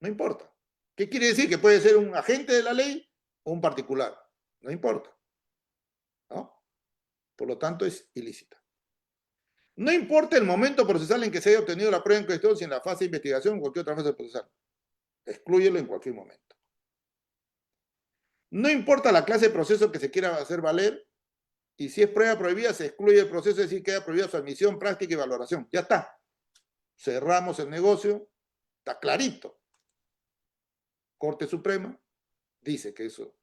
No importa. ¿Qué quiere decir? Que puede ser un agente de la ley o un particular. No importa, ¿no? Por lo tanto, es ilícita. No importa el momento procesal en que se haya obtenido la prueba en cuestión, si en la fase de investigación o cualquier otra fase procesal. Exclúyelo en cualquier momento. No importa la clase de proceso que se quiera hacer valer, y si es prueba prohibida, se excluye el proceso, es decir, queda prohibida su admisión, práctica y valoración. Ya está. Cerramos el negocio, está clarito. Corte Suprema dice que eso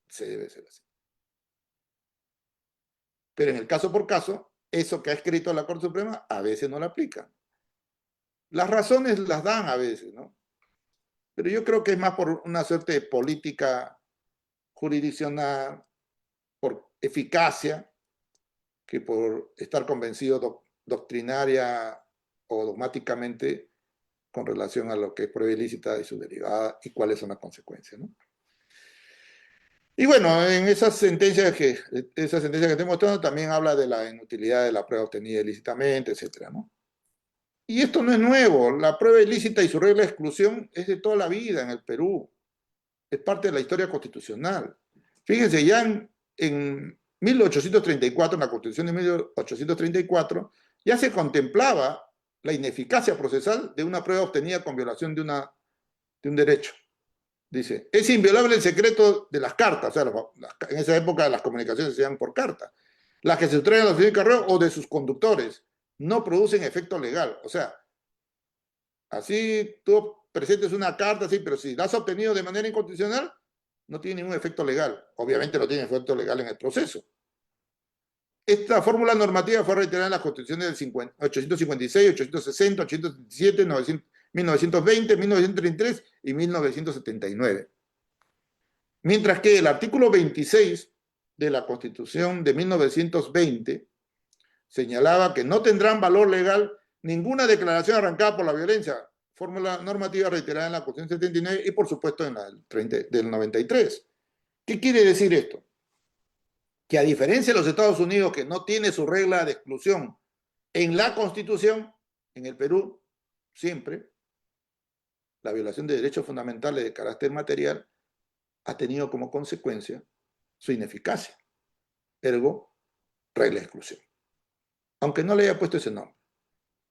se debe hacer así. Pero en el caso por caso, eso que ha escrito la Corte Suprema a veces no lo aplica. Las razones las dan a veces, ¿no? Pero yo creo que es más por una suerte de política jurisdiccional, por eficacia, que por estar convencido doctrinaria o dogmáticamente con relación a lo que es prueba ilícita y su derivada y cuáles son las consecuencias, ¿no? Y bueno, en esa sentencia que estoy mostrando también habla de la inutilidad de la prueba obtenida ilícitamente, etcétera, ¿no? Y esto no es nuevo, la prueba ilícita y su regla de exclusión es de toda la vida en el Perú, es parte de la historia constitucional. Fíjense, ya en 1834, en la Constitución de 1834, ya se contemplaba la ineficacia procesal de una prueba obtenida con violación de un derecho. Dice, es inviolable el secreto de las cartas, o sea, en esa época las comunicaciones se hacían por carta, las que se sustraen a la oficina de correo o de sus conductores, no producen efecto legal. O sea, así tú presentes una carta, sí, pero si la has obtenido de manera inconstitucional, no tiene ningún efecto legal. Obviamente no tiene efecto legal en el proceso. Esta fórmula normativa fue reiterada en las constituciones del 856, 860, 877, 1920, 1933 y 1979. Mientras que el artículo 26 de la Constitución de 1920 señalaba que no tendrán valor legal ninguna declaración arrancada por la violencia, fórmula normativa reiterada en la Constitución 79 y por supuesto en la del 93. ¿Qué quiere decir esto? Que a diferencia de los Estados Unidos, que no tiene su regla de exclusión en la Constitución, en el Perú, siempre, la violación de derechos fundamentales de carácter material ha tenido como consecuencia su ineficacia, ergo, regla de exclusión. Aunque no le haya puesto ese nombre.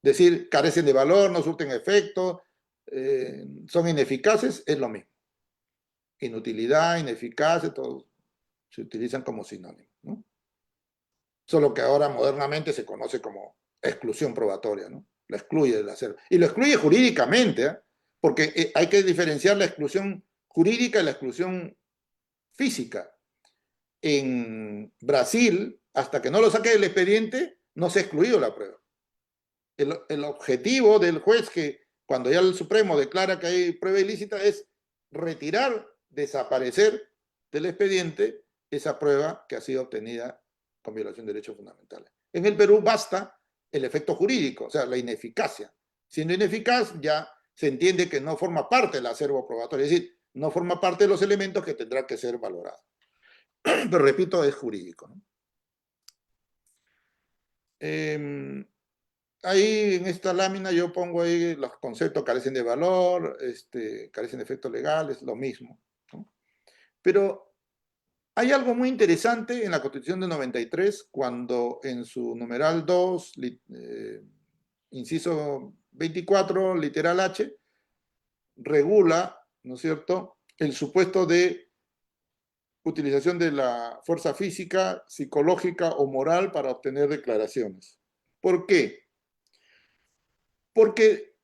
Decir, carecen de valor, no surten efecto, son ineficaces, es lo mismo. Inutilidad, ineficacia, todo se utilizan como sinónimos, ¿no? Solo que ahora modernamente se conoce como exclusión probatoria, ¿no? La excluye del hacer. Y lo excluye jurídicamente, ¿eh? Porque hay que diferenciar la exclusión jurídica y la exclusión física. En Brasil, hasta que no lo saque del expediente, no se ha excluido la prueba. El objetivo del juez, que cuando ya el Supremo declara que hay prueba ilícita, es retirar, desaparecer del expediente esa prueba que ha sido obtenida con violación de derechos fundamentales. En el Perú basta el efecto jurídico, o sea, la ineficacia. Siendo ineficaz, ya se entiende que no forma parte del acervo probatorio, es decir, no forma parte de los elementos que tendrá que ser valorado. Pero repito, es jurídico, ¿no? Ahí en esta lámina yo pongo ahí los conceptos: carecen de valor, carecen de efectos legales, lo mismo, ¿no? Pero hay algo muy interesante en la Constitución de 93, cuando en su numeral 2, inciso 24, literal H, regula, ¿no es cierto?, el supuesto de utilización de la fuerza física, psicológica o moral para obtener declaraciones. ¿Por qué? Porque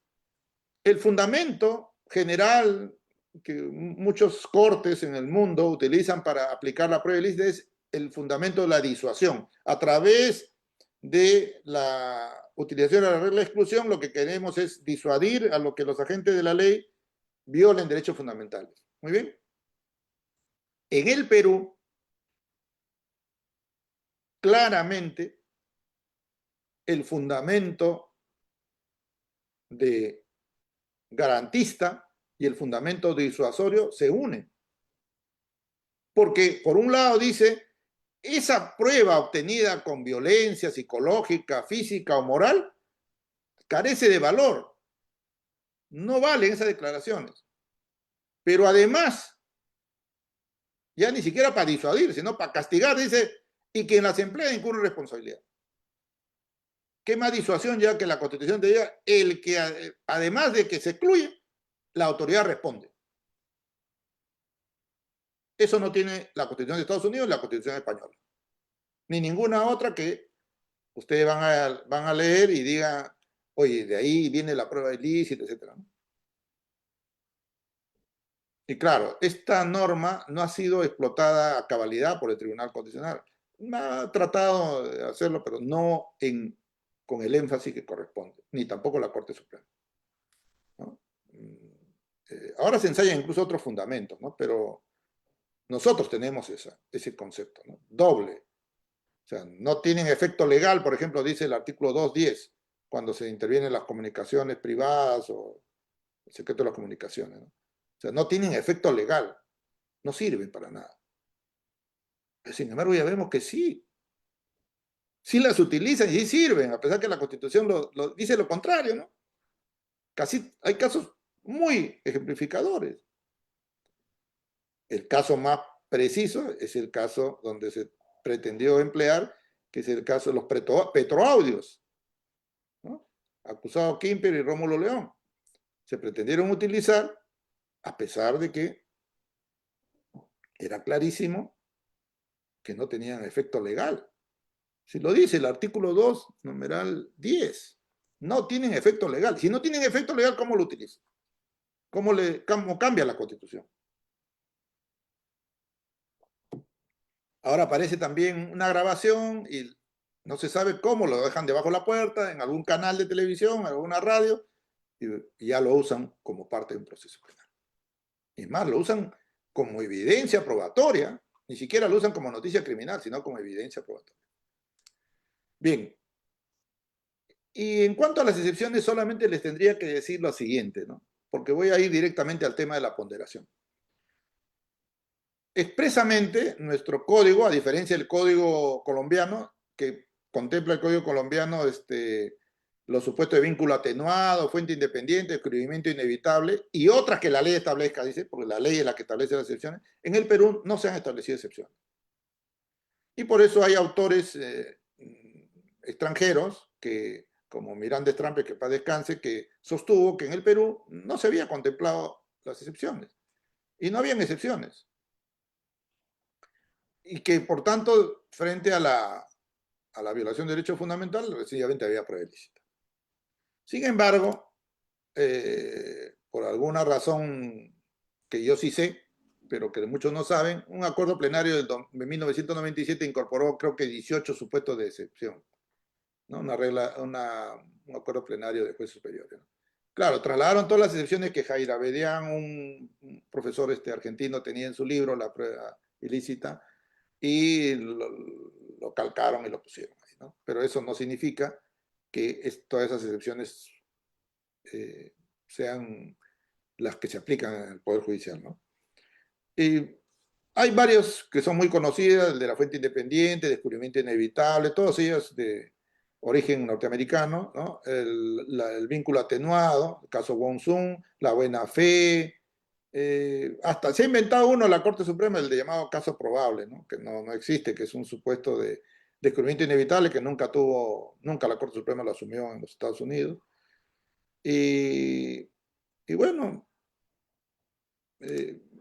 el fundamento general que muchos cortes en el mundo utilizan para aplicar la prueba ilícita es el fundamento de la disuasión. A través de la utilización de la regla de exclusión, lo que queremos es disuadir a lo que los agentes de la ley violen derechos fundamentales. Muy bien. En el Perú, claramente, el fundamento de garantista y el fundamento disuasorio se unen. Porque por un lado dice, esa prueba obtenida con violencia psicológica, física o moral carece de valor. No valen esas declaraciones. Pero además, ya ni siquiera para disuadir, sino para castigar, dice, y quien las emplea incurre responsabilidad. ¿Qué más disuasión ya que la Constitución te diga? El que, además de que se excluye, la autoridad responde. Eso no tiene la Constitución de Estados Unidos y la Constitución española. Ni ninguna otra que ustedes van a leer y digan, oye, de ahí viene la prueba ilícita, etc. Y claro, esta norma no ha sido explotada a cabalidad por el Tribunal Constitucional. Ha tratado de hacerlo, pero no con el énfasis que corresponde, ni tampoco la Corte Suprema. ahora se ensayan incluso otros fundamentos, ¿no? Pero nosotros tenemos ese concepto, ¿no? Doble. O sea, no tienen efecto legal, por ejemplo, dice el artículo 210, cuando se intervienen las comunicaciones privadas o el secreto de las comunicaciones, ¿no? O sea, no tienen efecto legal, no sirven para nada. Sin embargo, ya vemos que sí, sí las utilizan y sí sirven, a pesar que la Constitución dice lo contrario, ¿no? Casi hay casos muy ejemplificadores. El caso más preciso es el caso donde se pretendió emplear, que es el caso de los petroaudios, ¿no? Acusado Quimper y Rómulo León. Se pretendieron utilizar a pesar de que era clarísimo que no tenían efecto legal. Si lo dice el artículo 2, numeral 10, no tienen efecto legal. Si no tienen efecto legal, ¿cómo lo utilizan? ¿Cómo cambia la Constitución? Ahora aparece también una grabación y no se sabe cómo, lo dejan debajo de la puerta, en algún canal de televisión, en alguna radio, y ya lo usan como parte de un proceso penal. Y más, lo usan como evidencia probatoria, ni siquiera lo usan como noticia criminal, sino como evidencia probatoria. Bien, y en cuanto a las excepciones, solamente les tendría que decir lo siguiente, ¿no? Porque voy a ir directamente al tema de la ponderación. Expresamente, nuestro código, a diferencia del código colombiano, que contempla el código colombiano los supuestos de vínculo atenuado, fuente independiente, descubrimiento inevitable, y otras que la ley establezca, dice, porque la ley es la que establece las excepciones, en el Perú no se han establecido excepciones. Y por eso hay autores extranjeros que, como Miranda Estrampe, que paz descanse, que sostuvo que en el Perú no se había contemplado las excepciones. Y no habían excepciones. Y que, por tanto, frente a la violación de derechos fundamentales, sencillamente había prueba ilícita. Sin embargo, por alguna razón que yo sí sé, pero que muchos no saben, un acuerdo plenario de 1997 incorporó, creo que 18 supuestos de excepción, ¿no? Un acuerdo plenario de jueces superiores, ¿no? Claro, trasladaron todas las excepciones que Jair Abedián, un profesor argentino, tenía en su libro, La prueba ilícita, y lo calcaron y lo pusieron ahí, ¿no? Pero eso no significa que todas esas excepciones sean las que se aplican en el Poder Judicial, ¿no? Y hay varios que son muy conocidos, el de la fuente independiente, descubrimiento inevitable, todos ellos de origen norteamericano, ¿no? El vínculo atenuado, el caso Wong-Sung, la buena fe, hasta se ha inventado uno en la Corte Suprema, el de llamado caso probable, ¿no? Que no existe, que es un supuesto de descubrimiento inevitable que nunca la Corte Suprema lo asumió en los Estados Unidos. Y bueno,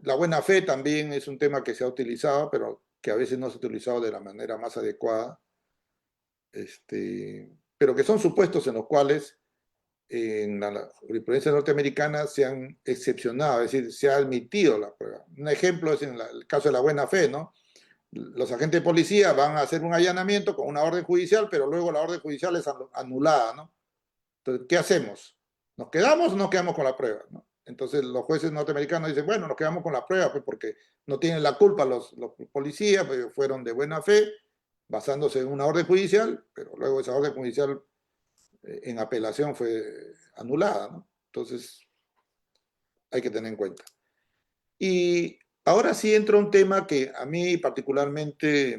la buena fe también es un tema que se ha utilizado, pero que a veces no se ha utilizado de la manera más adecuada, pero que son supuestos en los cuales en la jurisprudencia norteamericana se han excepcionado, es decir, se ha admitido la prueba. Un ejemplo es en el caso de la buena fe, ¿no? Los agentes de policía van a hacer un allanamiento con una orden judicial, pero luego la orden judicial es anulada, ¿no? Entonces, ¿qué hacemos? ¿Nos quedamos o nos quedamos con la prueba, ¿no? Entonces los jueces norteamericanos dicen, bueno, nos quedamos con la prueba, pues porque no tienen la culpa los policías, pues fueron de buena fe, basándose en una orden judicial, pero luego esa orden judicial en apelación fue anulada, ¿no? Entonces hay que tener en cuenta. Y ahora sí entra un tema que a mí particularmente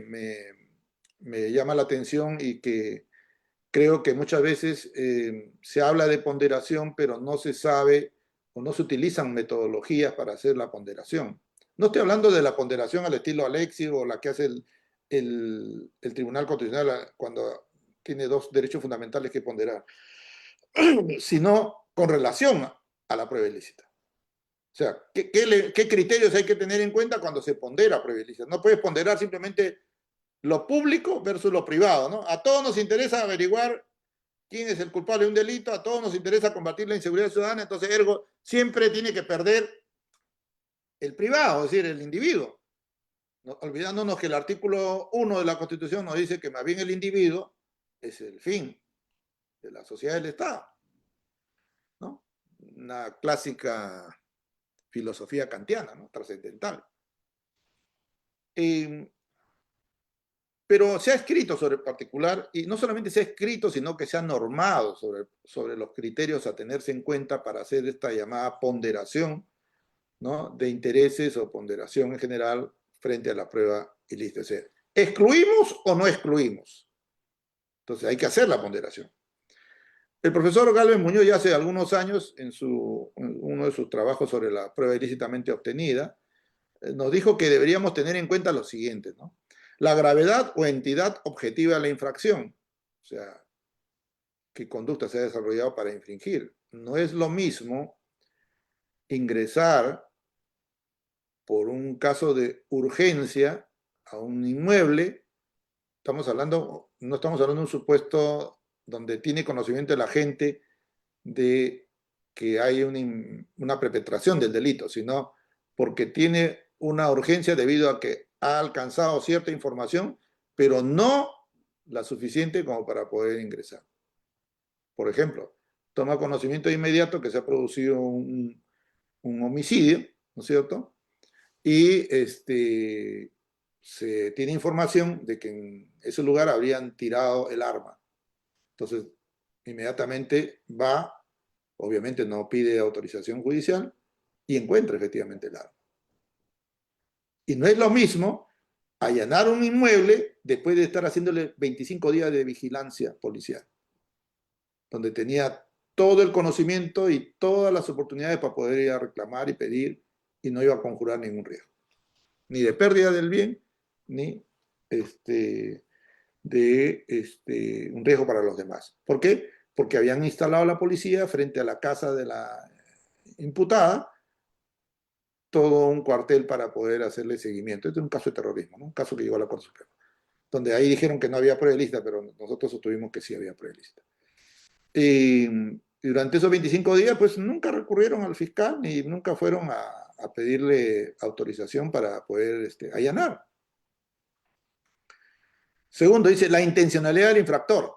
me llama la atención y que creo que muchas veces se habla de ponderación, pero no se sabe o no se utilizan metodologías para hacer la ponderación. No estoy hablando de la ponderación al estilo Alexi o la que hace el Tribunal Constitucional cuando tiene dos derechos fundamentales que ponderar, sino con relación a la prueba ilícita. O sea, ¿qué criterios hay que tener en cuenta cuando se pondera prueba ilícita? No puedes ponderar simplemente lo público versus lo privado, ¿no? A todos nos interesa averiguar quién es el culpable de un delito, a todos nos interesa combatir la inseguridad ciudadana, entonces ergo siempre tiene que perder el privado, es decir, el individuo. No, olvidándonos que el artículo 1 de la Constitución nos dice que más bien el individuo es el fin de la sociedad del Estado, ¿no? Una clásica filosofía kantiana, ¿no? Trascendental. Pero se ha escrito sobre el particular, y no solamente se ha escrito, sino que se ha normado sobre los criterios a tenerse en cuenta para hacer esta llamada ponderación, ¿no? De intereses o ponderación en general frente a la prueba ilícita. O sea, ¿excluimos o no excluimos? Entonces hay que hacer la ponderación. El profesor Gálvez Muñoz ya hace algunos años, en uno de sus trabajos sobre la prueba ilícitamente obtenida, nos dijo que deberíamos tener en cuenta lo siguiente, ¿no? La gravedad o entidad objetiva de la infracción, o sea, qué conducta se ha desarrollado para infringir. No es lo mismo ingresar por un caso de urgencia a un inmueble. No estamos hablando de un supuesto donde tiene conocimiento la gente de que hay una perpetración del delito, sino porque tiene una urgencia debido a que ha alcanzado cierta información, pero no la suficiente como para poder ingresar. Por ejemplo, toma conocimiento de inmediato que se ha producido un homicidio, ¿no es cierto? Y se tiene información de que en ese lugar habrían tirado el arma. Entonces, inmediatamente va, obviamente no pide autorización judicial y encuentra efectivamente el arma. Y no es lo mismo allanar un inmueble después de estar haciéndole 25 días de vigilancia policial, donde tenía todo el conocimiento y todas las oportunidades para poder ir a reclamar y pedir y no iba a conjurar ningún riesgo, ni de pérdida del bien, ni un riesgo para los demás. ¿Por qué? Porque habían instalado a la policía frente a la casa de la imputada todo un cuartel para poder hacerle seguimiento. Este es un caso de terrorismo, ¿no? Un caso que llegó a la Corte Suprema, donde ahí dijeron que no había prueba ilícita, pero nosotros sostuvimos que sí había prueba ilícita. Y durante esos 25 días, pues nunca recurrieron al fiscal ni nunca fueron a pedirle autorización para poder allanar. Segundo, dice la intencionalidad del infractor.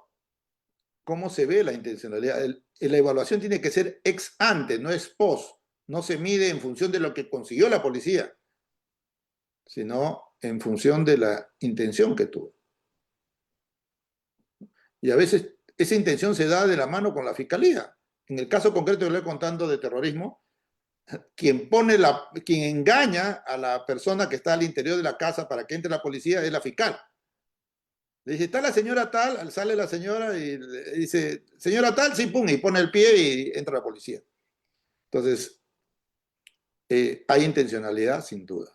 ¿Cómo se ve la intencionalidad? La evaluación tiene que ser ex ante, no ex post. No se mide en función de lo que consiguió la policía, sino en función de la intención que tuvo. Y a veces esa intención se da de la mano con la fiscalía. En el caso concreto que le estoy contando de terrorismo, quien engaña a la persona que está al interior de la casa para que entre la policía es la fiscal. Le dice, está la señora tal, sale la señora y le dice, señora tal, sí, pum, y pone el pie y entra la policía. Entonces, hay intencionalidad, sin duda.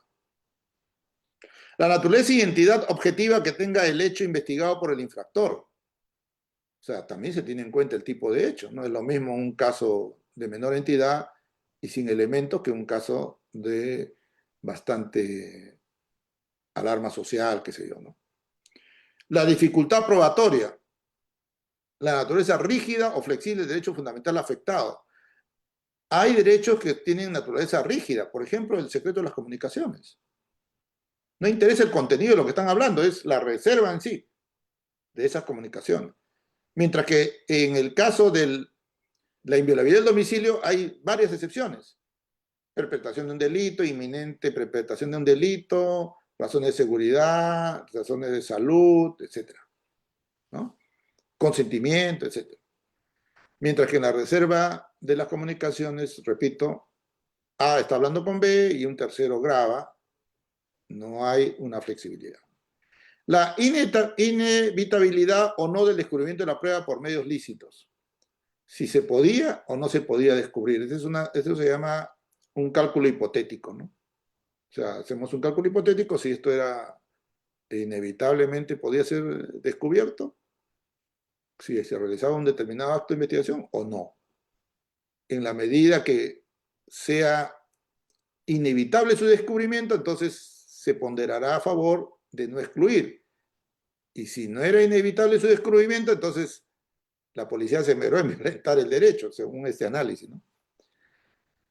La naturaleza y entidad objetiva que tenga el hecho investigado por el infractor. O sea, también se tiene en cuenta el tipo de hecho. No es lo mismo un caso de menor entidad y sin elementos que un caso de bastante alarma social, qué sé yo, ¿no? La dificultad probatoria. La naturaleza rígida o flexible del derecho fundamental afectado. Hay derechos que tienen naturaleza rígida, por ejemplo, el secreto de las comunicaciones. No interesa el contenido de lo que están hablando, es la reserva en sí de esas comunicaciones. Mientras que en el caso de la inviolabilidad del domicilio hay varias excepciones. Perpetración de un delito, inminente perpetración de un delito, razones de seguridad, razones de salud, etc., ¿no? Consentimiento, etc. Mientras que en la reserva de las comunicaciones, repito, A está hablando con B y un tercero graba, no hay una flexibilidad. La inevitabilidad o no del descubrimiento de la prueba por medios lícitos. Si se podía o no se podía descubrir. Eso se llama un cálculo hipotético, ¿no? O sea, hacemos un cálculo hipotético si esto era inevitablemente podía ser descubierto, si se realizaba un determinado acto de investigación o no. En la medida que sea inevitable su descubrimiento, entonces se ponderará a favor de no excluir. Y si no era inevitable su descubrimiento, entonces la policía se esmeró en violentar el derecho, según este análisis, ¿no?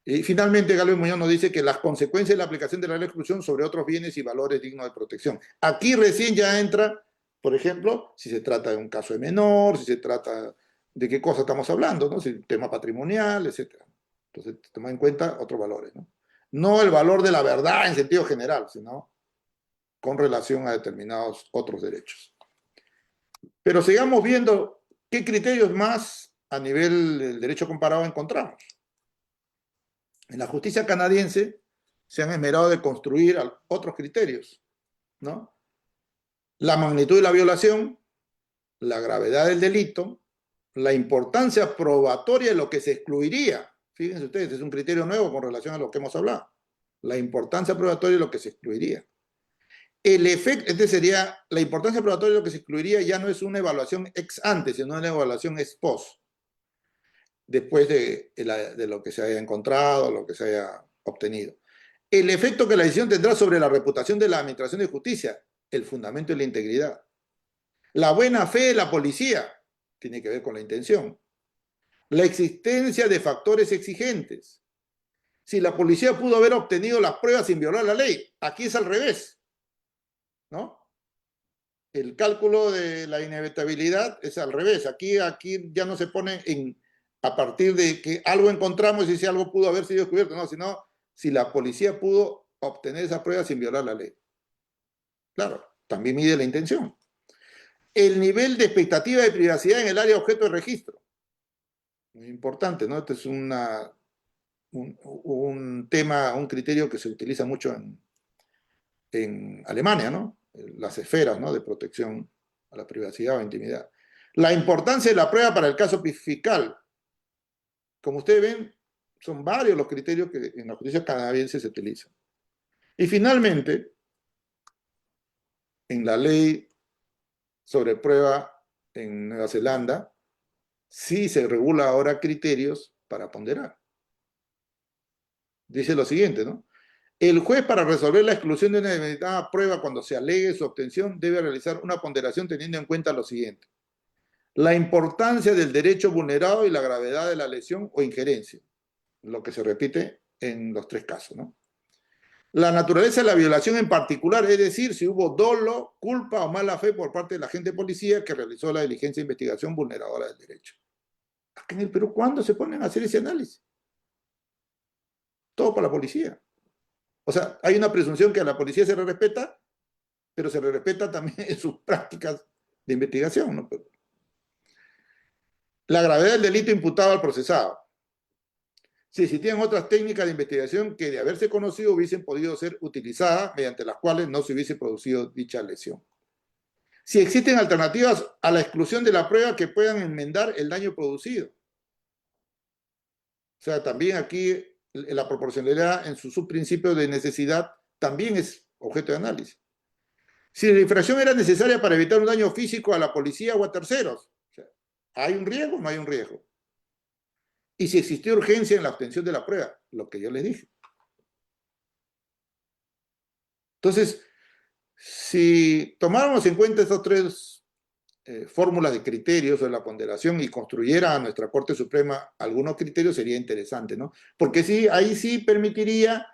Y finalmente, Gálvez Muñoz nos dice que las consecuencias de la aplicación de la ley de exclusión sobre otros bienes y valores dignos de protección. Aquí recién ya entra, por ejemplo, si se trata de un caso de menor, si se trata de qué cosa estamos hablando, ¿no? Si tema patrimonial, etc. Entonces, toma en cuenta otros valores, ¿no? No el valor de la verdad en sentido general, sino con relación a determinados otros derechos. Pero sigamos viendo qué criterios más a nivel del derecho comparado encontramos. En la justicia canadiense se han esmerado de construir otros criterios, ¿no? La magnitud de la violación, la gravedad del delito, la importancia probatoria de lo que se excluiría. Fíjense ustedes, es un criterio nuevo con relación a lo que hemos hablado. La importancia probatoria de lo que se excluiría. El efecto, este sería, la importancia probatoria de lo que se excluiría ya no es una evaluación ex ante, sino una evaluación ex post, después de lo que se haya encontrado, lo que se haya obtenido. El efecto que la decisión tendrá sobre la reputación de la administración de justicia, el fundamento de la integridad. La buena fe de la policía, tiene que ver con la intención. La existencia de factores exigentes. Si la policía pudo haber obtenido las pruebas sin violar la ley, aquí es al revés, ¿no? El cálculo de la inevitabilidad es al revés. Aquí ya no se pone a partir de que algo encontramos y si algo pudo haber sido descubierto, no, sino si la policía pudo obtener esa prueba sin violar la ley. Claro, también mide la intención. El nivel de expectativa de privacidad en el área objeto de registro. Muy importante, ¿no? Este es un tema, un criterio que se utiliza mucho en Alemania, ¿no? Las esferas, ¿no?, de protección a la privacidad o intimidad. La importancia de la prueba para el caso fiscal. Como ustedes ven, son varios los criterios que en la justicia canadiense se utilizan. Y finalmente, en la ley sobre prueba en Nueva Zelanda, sí se regula ahora criterios para ponderar. Dice lo siguiente, ¿no? El juez, para resolver la exclusión de una determinada prueba cuando se alegue su obtención, debe realizar una ponderación teniendo en cuenta lo siguiente: la importancia del derecho vulnerado y la gravedad de la lesión o injerencia, lo que se repite en los tres casos, ¿no? La naturaleza de la violación en particular, es decir, si hubo dolo, culpa o mala fe por parte del agente de policía que realizó la diligencia de investigación vulneradora del derecho. Acá en el Perú, ¿cuándo se ponen a hacer ese análisis? Todo para la policía. O sea, hay una presunción que a la policía se le respeta, pero se le respeta también en sus prácticas de investigación, ¿no? La gravedad del delito imputado al procesado. Si existían otras técnicas de investigación que, de haberse conocido, hubiesen podido ser utilizadas, mediante las cuales no se hubiese producido dicha lesión. Si existen alternativas a la exclusión de la prueba que puedan enmendar el daño producido. O sea, también aquí la proporcionalidad en su subprincipio de necesidad también es objeto de análisis. Si la infracción era necesaria para evitar un daño físico a la policía o a terceros. O sea, ¿hay un riesgo o no hay un riesgo? Y si existió urgencia en la obtención de la prueba, lo que yo les dije. Entonces, si tomáramos en cuenta estas tres fórmulas de criterios de la ponderación y construyera a nuestra Corte Suprema algunos criterios, sería interesante, ¿no? Porque sí, ahí sí permitiría,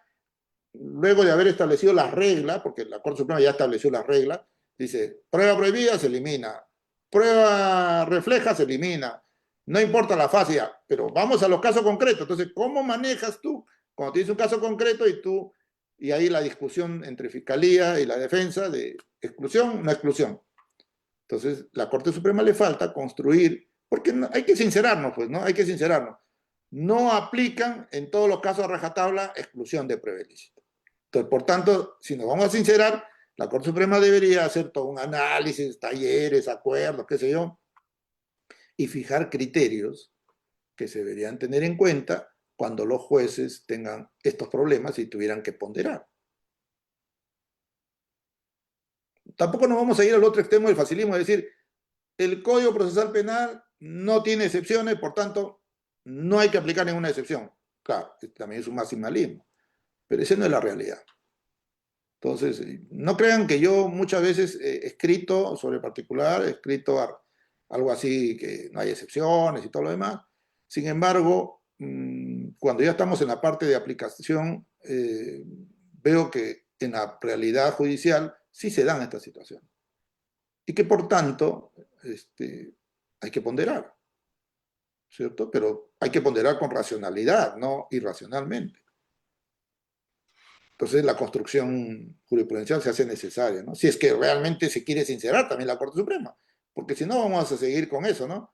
luego de haber establecido las reglas, porque la Corte Suprema ya estableció las reglas, dice, prueba prohibida se elimina, prueba refleja se elimina, no importa la fase ya, pero vamos a los casos concretos. Entonces, ¿cómo manejas tú cuando tienes un caso concreto y ahí la discusión entre fiscalía y la defensa de exclusión, no exclusión? Entonces, la Corte Suprema le falta construir, porque hay que sincerarnos, pues, ¿no? Hay que sincerarnos. No aplican en todos los casos a rajatabla exclusión de prueba ilícita. Entonces, por tanto, si nos vamos a sincerar, la Corte Suprema debería hacer todo un análisis, talleres, acuerdos, qué sé yo, y fijar criterios que se deberían tener en cuenta cuando los jueces tengan estos problemas y tuvieran que ponderar. Tampoco nos vamos a ir al otro extremo del facilismo, es decir, el Código Procesal Penal no tiene excepciones, por tanto, no hay que aplicar ninguna excepción. Claro, también es un maximalismo, pero esa no es la realidad. Entonces, no crean que yo muchas veces he escrito sobre particular, he escrito algo así, que no hay excepciones y todo lo demás. Sin embargo, cuando ya estamos en la parte de aplicación, veo que en la realidad judicial sí se dan estas situaciones. Y que por tanto hay que ponderar, ¿cierto? Pero hay que ponderar con racionalidad, no irracionalmente. Entonces la construcción jurisprudencial se hace necesaria, ¿no? Si es que realmente se quiere sincerar también la Corte Suprema, porque si no vamos a seguir con eso, ¿no?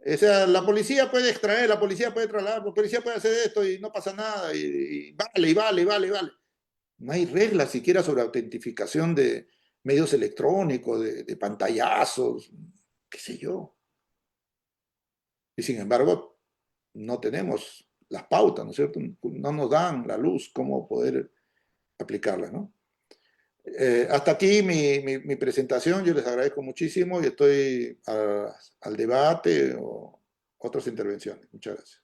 O sea, la policía puede extraer, la policía puede trasladar, la policía puede hacer esto y no pasa nada, y vale, y vale, y vale, y vale. No hay reglas siquiera sobre autentificación de medios electrónicos, de pantallazos, qué sé yo. Y sin embargo, no tenemos las pautas, ¿no es cierto? No nos dan la luz cómo poder aplicarlas, ¿no? Hasta aquí mi presentación, yo les agradezco muchísimo y estoy al debate o otras intervenciones. Muchas gracias.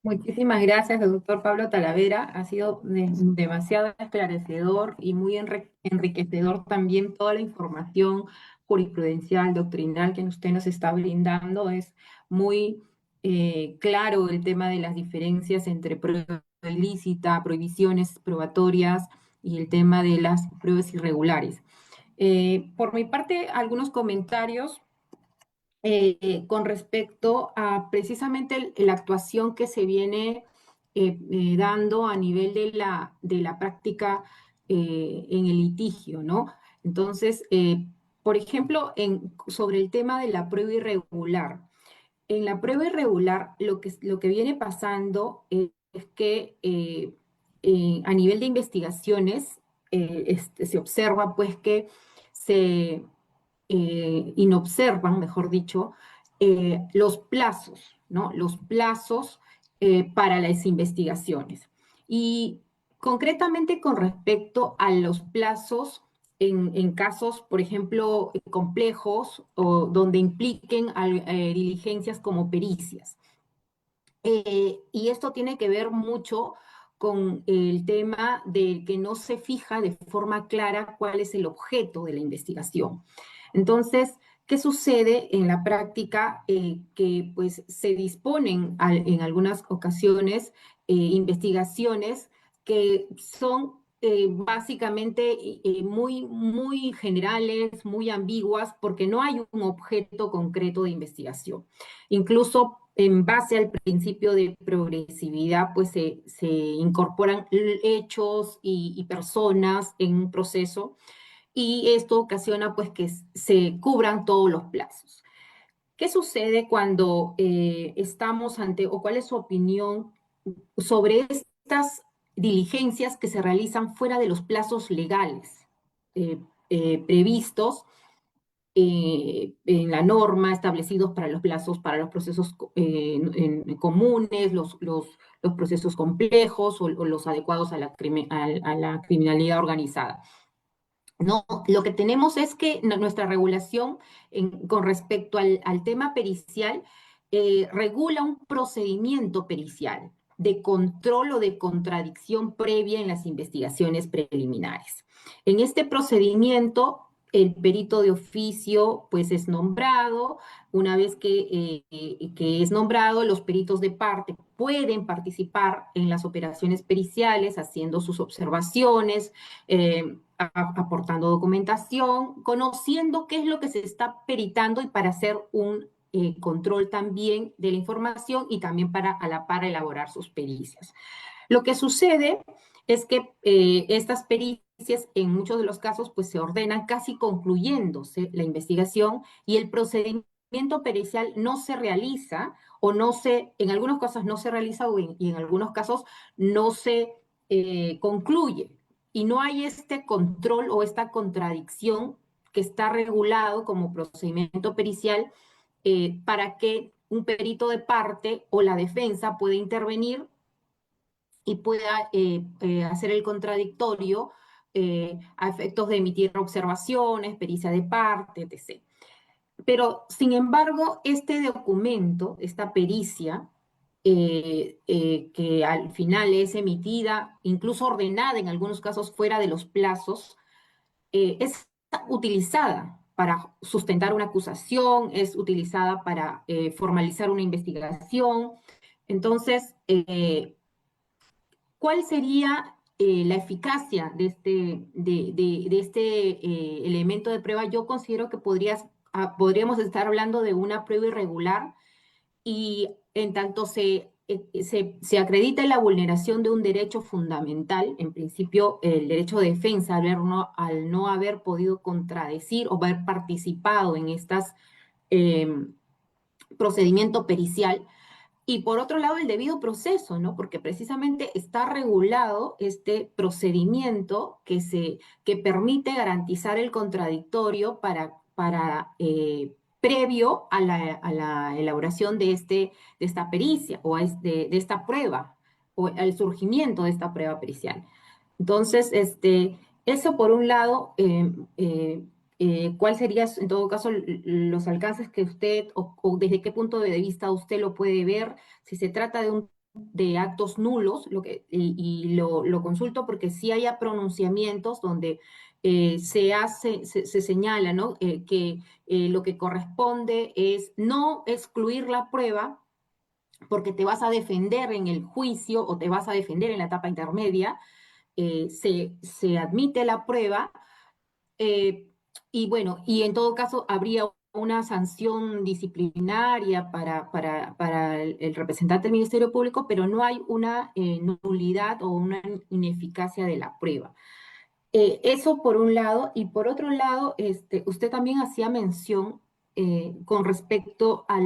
Muchísimas gracias, doctor Pablo Talavera. Ha sido demasiado esclarecedor y muy enriquecedor también toda la información jurisprudencial, doctrinal que usted nos está brindando. Es muy claro el tema de las diferencias entre prueba ilícita, prohibiciones probatorias y el tema de las pruebas irregulares. Por mi parte, algunos comentarios con respecto a precisamente la actuación que se viene dando a nivel de la práctica en el litigio, ¿no? Entonces, por ejemplo, sobre el tema de la prueba irregular. En la prueba irregular, lo que viene pasando es que a nivel de investigaciones se observa pues que se inobservan, mejor dicho, los plazos, ¿no? Los plazos para las investigaciones. Y concretamente con respecto a los plazos en casos, por ejemplo, complejos o donde impliquen diligencias como pericias. Y esto tiene que ver mucho con el tema de que no se fija de forma clara cuál es el objeto de la investigación. Entonces, ¿qué sucede en la práctica? Que pues se disponen en algunas ocasiones investigaciones que son básicamente muy generales, muy ambiguas, porque no hay un objeto concreto de investigación. Incluso en base al principio de progresividad, pues se incorporan hechos y personas en un proceso y esto ocasiona pues que se cubran todos los plazos. ¿Qué sucede cuando estamos ante, o cuál es su opinión sobre estas diligencias que se realizan fuera de los plazos legales eh, previstos en la norma, establecidos para los plazos, para los procesos comunes, los procesos complejos o los adecuados a a la criminalidad organizada? No, lo que tenemos es que nuestra regulación con respecto al tema pericial regula un procedimiento pericial de control o de contradicción previa en las investigaciones preliminares. En este procedimiento, el perito de oficio pues es nombrado. Una vez que es nombrado, los peritos de parte pueden participar en las operaciones periciales haciendo sus observaciones, aportando documentación, conociendo qué es lo que se está peritando y para hacer un control también de la información y también para a la par elaborar sus pericias. Lo que sucede es que estas pericias en muchos de los casos pues se ordenan casi concluyéndose la investigación y el procedimiento pericial no se realiza o no se, en algunos casos no se realiza y en algunos casos no se concluye. Y no hay este control o esta contradicción que está regulado como procedimiento pericial para que un perito de parte o la defensa pueda intervenir y pueda hacer el contradictorio a efectos de emitir observaciones, pericia de parte, etc. Pero, sin embargo, este documento, esta pericia, que al final es emitida, incluso ordenada en algunos casos fuera de los plazos, es utilizada para sustentar una acusación, es utilizada para formalizar una investigación. Entonces, ¿cuál sería la eficacia de de este elemento de prueba? Yo considero que podríamos estar hablando de una prueba irregular y en tanto se se acredita la vulneración de un derecho fundamental, en principio el derecho de defensa, al no haber podido contradecir o haber participado en estas procedimiento pericial, y por otro lado, el debido proceso, ¿no? Porque precisamente está regulado este procedimiento que permite garantizar el contradictorio previo a la elaboración de esta pericia o de esta prueba o al surgimiento de esta prueba pericial. Entonces, eso por un lado, ¿cuál sería en todo caso los alcances que usted o desde qué punto de vista usted lo puede ver? Si se trata de actos nulos, lo consulto porque sí hay pronunciamientos donde se señala, ¿no? Que lo que corresponde es no excluir la prueba porque te vas a defender en el juicio o te vas a defender en la etapa intermedia, se admite la prueba, eh, y bueno, y en todo caso habría una sanción disciplinaria para el representante del Ministerio Público, pero no hay una nulidad o una ineficacia de la prueba. Eso por un lado, y por otro lado, usted también hacía mención con respecto a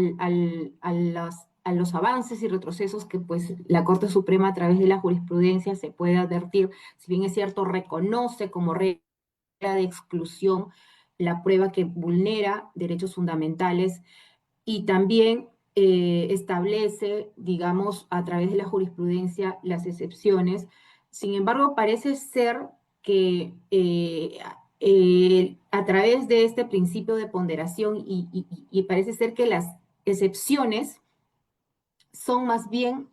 los avances y retrocesos que pues la Corte Suprema a través de la jurisprudencia se puede advertir, si bien es cierto, reconoce como regla de exclusión la prueba que vulnera derechos fundamentales y también establece, digamos, a través de la jurisprudencia las excepciones. Sin embargo, parece ser que a través de este principio de ponderación y parece ser que las excepciones son más bien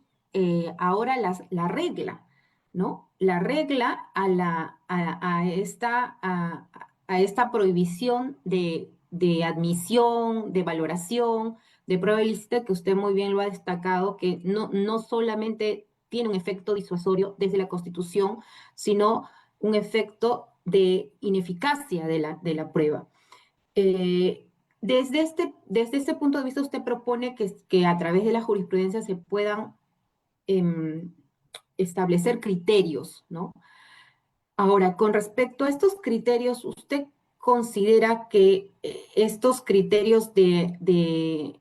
ahora la regla, ¿no? La regla a esta prohibición de admisión, de valoración, de prueba ilícita, que usted muy bien lo ha destacado, que no solamente tiene un efecto disuasorio desde la Constitución, sino un efecto de ineficacia de la prueba. Desde este punto de vista, usted propone que a través de la jurisprudencia se puedan em, establecer criterios, ¿no? Ahora, con respecto a estos criterios, ¿usted considera que estos criterios de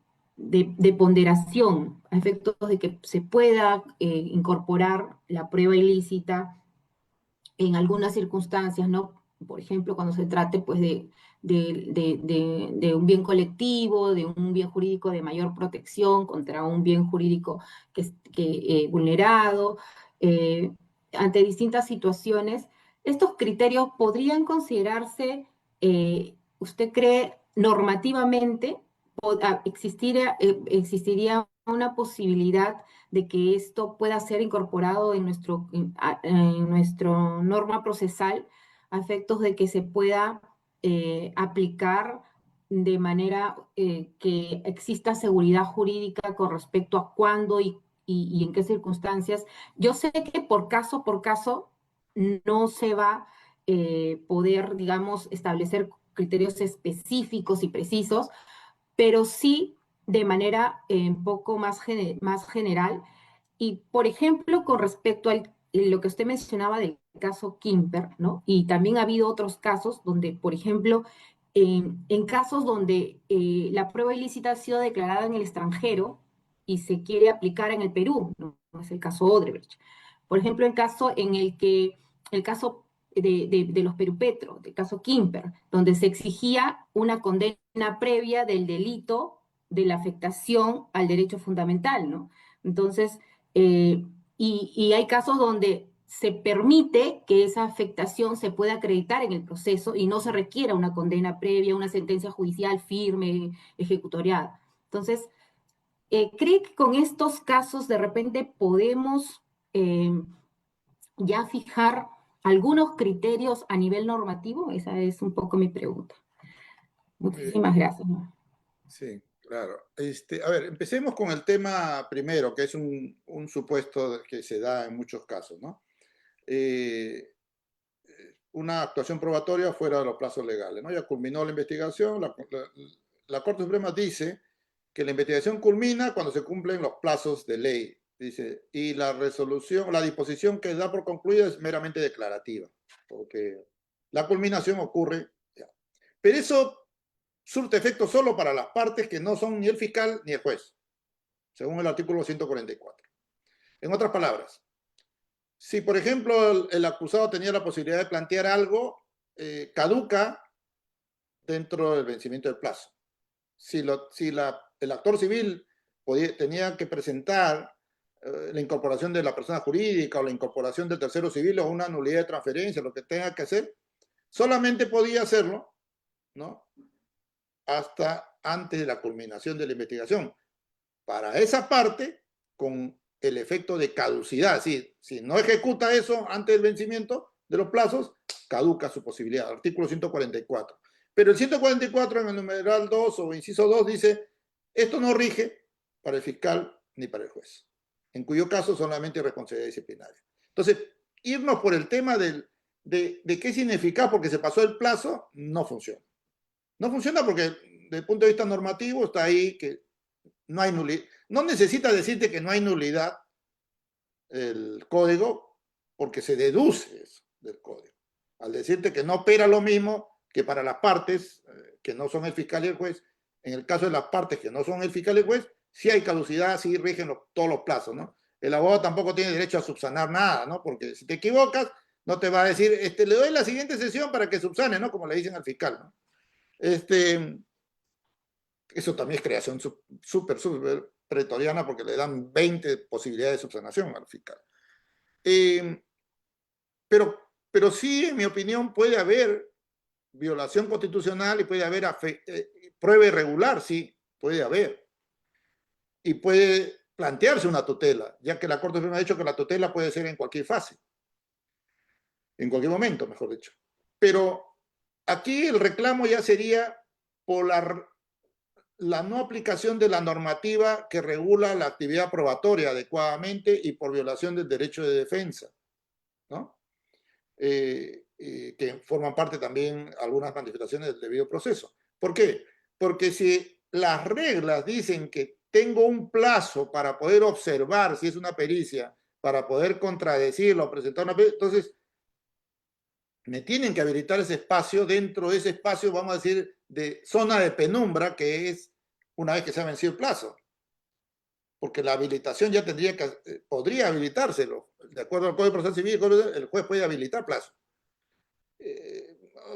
ponderación, a efectos de que se pueda incorporar la prueba ilícita, en algunas circunstancias, ¿no? Por ejemplo, cuando se trate pues, de un bien colectivo, de un bien jurídico de mayor protección contra un bien jurídico vulnerado, eh, ante distintas situaciones, estos criterios podrían considerarse, ¿usted cree, normativamente, existiría una posibilidad de que esto pueda ser incorporado en nuestro norma procesal a efectos de que se pueda aplicar de manera que exista seguridad jurídica con respecto a cuándo y en qué circunstancias? Yo sé que por caso no se va a poder, digamos, establecer criterios específicos y precisos, pero sí de manera un poco más general. Y, por ejemplo, con respecto a lo que usted mencionaba del caso Kimper, ¿no? Y también ha habido otros casos donde, por ejemplo, en casos donde la prueba ilícita ha sido declarada en el extranjero y se quiere aplicar en el Perú, ¿no? No es el caso Odebrecht. Por ejemplo, el caso de los Perupetro, del caso Kimper, donde se exigía una condena previa del delito de la afectación al derecho fundamental, ¿no? Entonces, y hay casos donde se permite que esa afectación se pueda acreditar en el proceso y no se requiera una condena previa, una sentencia judicial firme, ejecutoriada. Entonces, ¿cree que con estos casos de repente podemos ya fijar algunos criterios a nivel normativo? Esa es un poco mi pregunta. Eh, Muchísimas gracias, ¿no? sí, claro. A ver, empecemos con el tema primero, que es un supuesto que se da en muchos casos, ¿no? Eh, una actuación probatoria fuera de los plazos legales, ¿no? Ya culminó la investigación, la Corte Suprema dice que la investigación culmina cuando se cumplen los plazos de ley Dice, y la resolución, la disposición que da por concluida es meramente declarativa, porque la culminación ocurre ya. Pero eso surte efecto solo para las partes que no son ni el fiscal ni el juez, según el artículo 144. En otras palabras, si por ejemplo el acusado tenía la posibilidad de plantear algo, caduca dentro del vencimiento del plazo. Si el actor civil tenía que presentar la incorporación de la persona jurídica o la incorporación del tercero civil o una nulidad de transferencia, lo que tenga que hacer, solamente podía hacerlo, ¿no?, hasta antes de la culminación de la investigación. Para esa parte, con el efecto de caducidad, si no ejecuta eso antes del vencimiento de los plazos, caduca su posibilidad, artículo 144. Pero el 144 en el numeral 2 o inciso 2 dice, esto no rige para el fiscal ni para el juez, en cuyo caso solamente responsabilidad disciplinaria. Entonces, irnos por el tema de qué es ineficaz porque se pasó el plazo, no funciona. No funciona porque desde el punto de vista normativo está ahí que no hay nulidad. No necesita decirte que no hay nulidad el código porque se deduce eso del código. Al decirte que no opera lo mismo que para las partes que no son el fiscal y el juez, en el caso de las partes que no son el fiscal y el juez, sí hay caducidad, sí rigen todos los plazos, ¿no? El abogado tampoco tiene derecho a subsanar nada, ¿no? Porque si te equivocas, no te va a decir, le doy la siguiente sesión para que subsane, ¿no? Como le dicen al fiscal, ¿no? Eso también es creación súper pretoriana porque le dan 20 posibilidades de subsanación al fiscal. Pero sí, en mi opinión, puede haber violación constitucional y puede haber prueba irregular, sí, puede haber. Y puede plantearse una tutela, ya que la Corte Suprema ha dicho que la tutela puede ser en cualquier fase, en cualquier momento, mejor dicho. Pero aquí el reclamo ya sería por la no aplicación de la normativa que regula la actividad probatoria adecuadamente y por violación del derecho de defensa, ¿no? Que forman parte también algunas manifestaciones del debido proceso. ¿Por qué? Porque si las reglas dicen que tengo un plazo para poder observar si es una pericia, para poder contradecirlo o presentar una pericia, entonces me tienen que habilitar ese espacio. Dentro de ese espacio, vamos a decir, de zona de penumbra, que es una vez que se ha vencido el plazo. Porque la habilitación ya podría habilitárselo. De acuerdo al Código Procesal Civil, el juez puede habilitar plazo.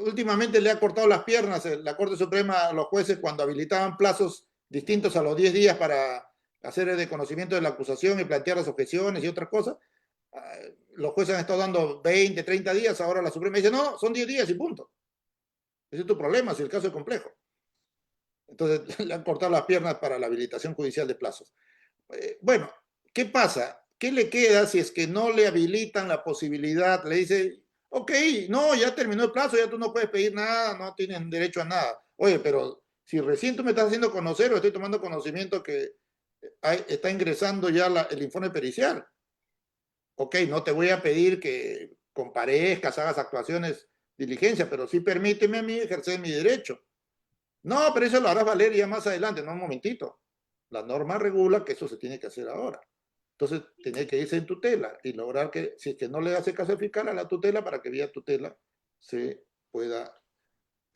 Últimamente le ha cortado las piernas la Corte Suprema a los jueces cuando habilitaban plazos distintos a los 10 días para hacer el reconocimiento de la acusación y plantear las objeciones y otras cosas. Los jueces han estado dando 20, 30 días, ahora la Suprema dice, no, son 10 días y punto. Ese es tu problema, si el caso es complejo. Entonces le han cortado las piernas para la habilitación judicial de plazos. Bueno, ¿qué pasa? ¿Qué le queda si es que no le habilitan la posibilidad? Le dice, ok, no, ya terminó el plazo, ya tú no puedes pedir nada, no tienes derecho a nada. Oye, pero si recién tú me estás haciendo conocer o estoy tomando conocimiento que está ingresando ya el informe pericial. Ok, no te voy a pedir que comparezcas, hagas actuaciones, diligencia, pero sí permíteme a mí ejercer mi derecho. No, pero eso lo harás valer ya más adelante. No, un momentito. La norma regula que eso se tiene que hacer ahora. Entonces, tiene que irse en tutela y lograr que, si es que no le hace caso al fiscal, a la tutela, para que vía tutela se pueda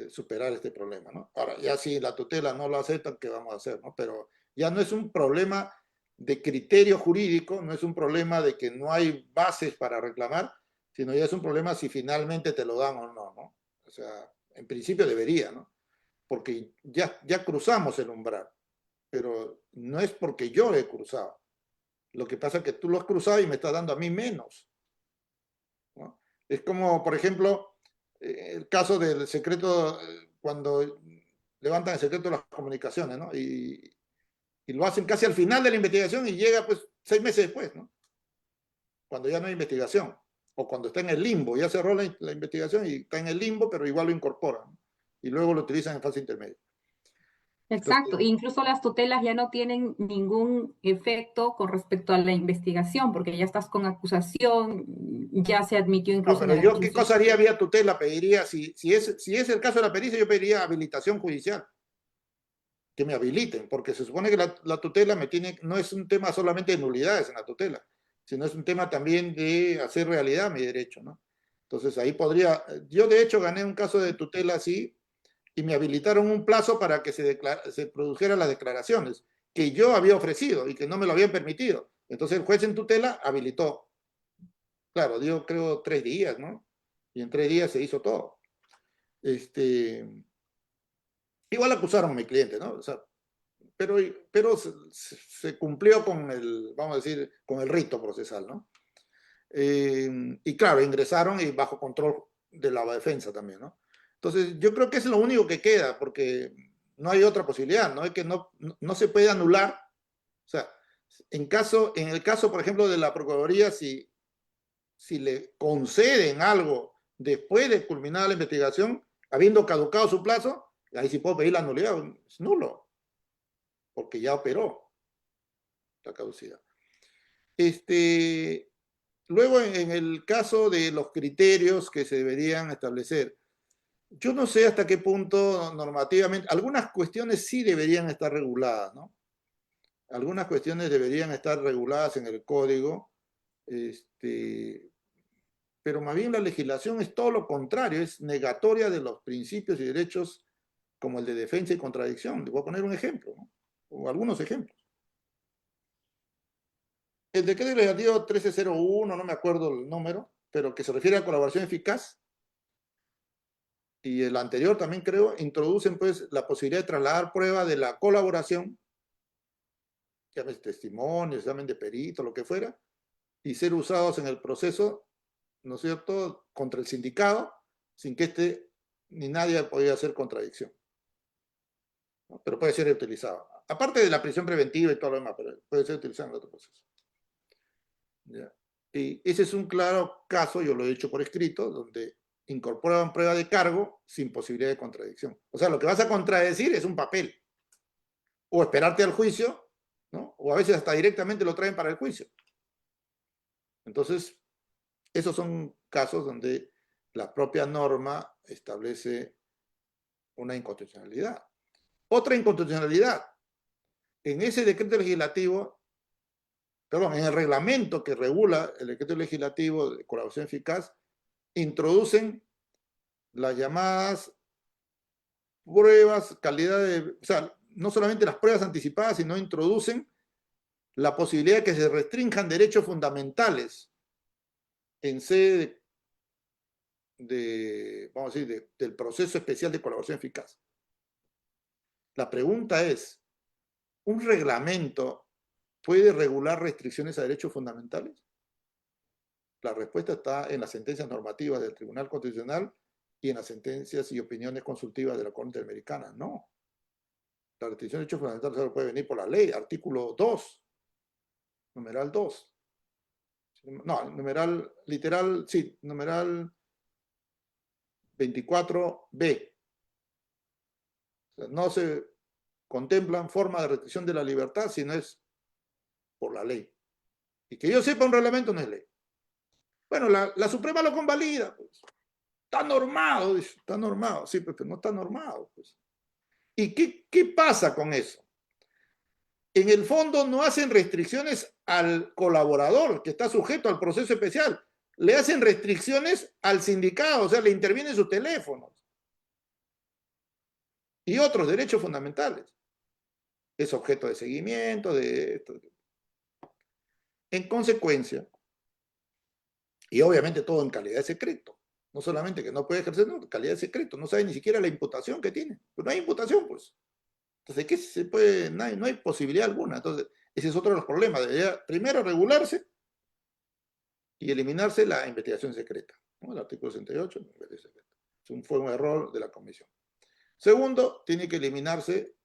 superar este problema, ¿no? Ahora, ya si la tutela no lo acepta, ¿qué vamos a hacer, no? Pero ya no es un problema de criterio jurídico, no es un problema de que no hay bases para reclamar, sino ya es un problema si finalmente te lo dan o no, ¿no? O sea, en principio debería, ¿no? Porque ya cruzamos el umbral, pero no es porque yo lo he cruzado. Lo que pasa es que tú lo has cruzado y me estás dando a mí menos, ¿no? Es como, por ejemplo, el caso del secreto, cuando levantan el secreto de las comunicaciones, ¿no? Y lo hacen casi al final de la investigación y llega pues 6 meses después, ¿no? Cuando ya no hay investigación, o cuando está en el limbo, ya cerró la investigación y está en el limbo, pero igual lo incorporan, ¿no? Y luego lo utilizan en fase intermedia. Exacto, Entonces, incluso las tutelas ya no tienen ningún efecto con respecto a la investigación, porque ya estás con acusación, ya se admitió no, incluso en pero el yo, ¿qué ejercicio. cosa haría vía tutela? Pediría, si es el caso de la pericia, yo pediría habilitación judicial. que me habiliten, porque se supone que la tutela no es un tema solamente de nulidades en la tutela, sino es un tema también de hacer realidad mi derecho, ¿no? Entonces ahí yo de hecho gané un caso de tutela así, y me habilitaron un plazo para que se produjeran las declaraciones que yo había ofrecido y que no me lo habían permitido. Entonces el juez en tutela habilitó. Claro, dio creo 3 días, ¿no? Y en 3 días se hizo todo. Igual acusaron a mi cliente, ¿no? O sea, pero se cumplió con vamos a decir, con el rito procesal, ¿no? Y claro, ingresaron y bajo control de la defensa también, ¿no? Entonces, yo creo que es lo único que queda, porque no hay otra posibilidad, ¿no? Es que no se puede anular. O sea, en el caso, por ejemplo, de la Procuraduría, si le conceden algo después de culminar la investigación, habiendo caducado su plazo, ahí sí puedo pedir la nulidad, es nulo, porque ya operó la caducidad. Luego, en el caso de los criterios que se deberían establecer, yo no sé hasta qué punto normativamente, algunas cuestiones sí deberían estar reguladas, ¿no? Algunas cuestiones deberían estar reguladas en el código, pero más bien la legislación es todo lo contrario, es negatoria de los principios y derechos como el de defensa y contradicción. Les voy a poner un ejemplo, ¿no? O algunos ejemplos. El decreto legislativo 1301, no me acuerdo el número, pero que se refiere a colaboración eficaz, y el anterior también creo, introducen pues la posibilidad de trasladar prueba de la colaboración, llámese testimonio, examen de perito, lo que fuera, y ser usados en el proceso, ¿no es cierto?, contra el sindicado, sin que ni nadie podía hacer contradicción, ¿no? Pero puede ser utilizado. Aparte de la prisión preventiva y todo lo demás, pero puede ser utilizado en otro proceso. ¿Ya? Y ese es un claro caso, yo lo he hecho por escrito, donde incorporaban prueba de cargo sin posibilidad de contradicción. O sea, lo que vas a contradecir es un papel. O esperarte al juicio, ¿no? O a veces hasta directamente lo traen para el juicio. Entonces, esos son casos donde la propia norma establece una inconstitucionalidad. Otra inconstitucionalidad. En ese decreto legislativo, perdón, en el reglamento que regula el decreto legislativo de colaboración eficaz, introducen las llamadas pruebas, o sea, no solamente las pruebas anticipadas, sino introducen la posibilidad de que se restrinjan derechos fundamentales en sede vamos a decir, del proceso especial de colaboración eficaz. La pregunta es, ¿un reglamento puede regular restricciones a derechos fundamentales? La respuesta está en las sentencias normativas del Tribunal Constitucional y en las sentencias y opiniones consultivas de la Corte Interamericana. No. La restricción de derechos fundamentales solo puede venir por la ley, artículo 2, numeral 2. No, numeral literal, sí, numeral 24b. O sea, no se contemplan formas de restricción de la libertad si no es por la ley. Y que yo sepa, un reglamento no es ley. Bueno, la Suprema lo convalida, pues. Está normado, dice, está normado. Sí, pero no está normado, pues. ¿Y qué pasa con eso? En el fondo no hacen restricciones al colaborador que está sujeto al proceso especial. Le hacen restricciones al sindicado, o sea, le intervienen sus teléfonos y otros derechos fundamentales. Es objeto de seguimiento, de esto. En consecuencia, y obviamente todo en calidad de secreto, no solamente que no puede ejercer, no, calidad de secreto, no sabe ni siquiera la imputación que tiene. Pues no hay imputación, pues. Entonces, ¿qué se puede? No hay posibilidad alguna. Entonces, ese es otro de los problemas. Debería primero regularse y eliminarse la investigación secreta, ¿no? El artículo 68, la investigación secreta. Fue un error de la comisión. Segundo, tiene que eliminarse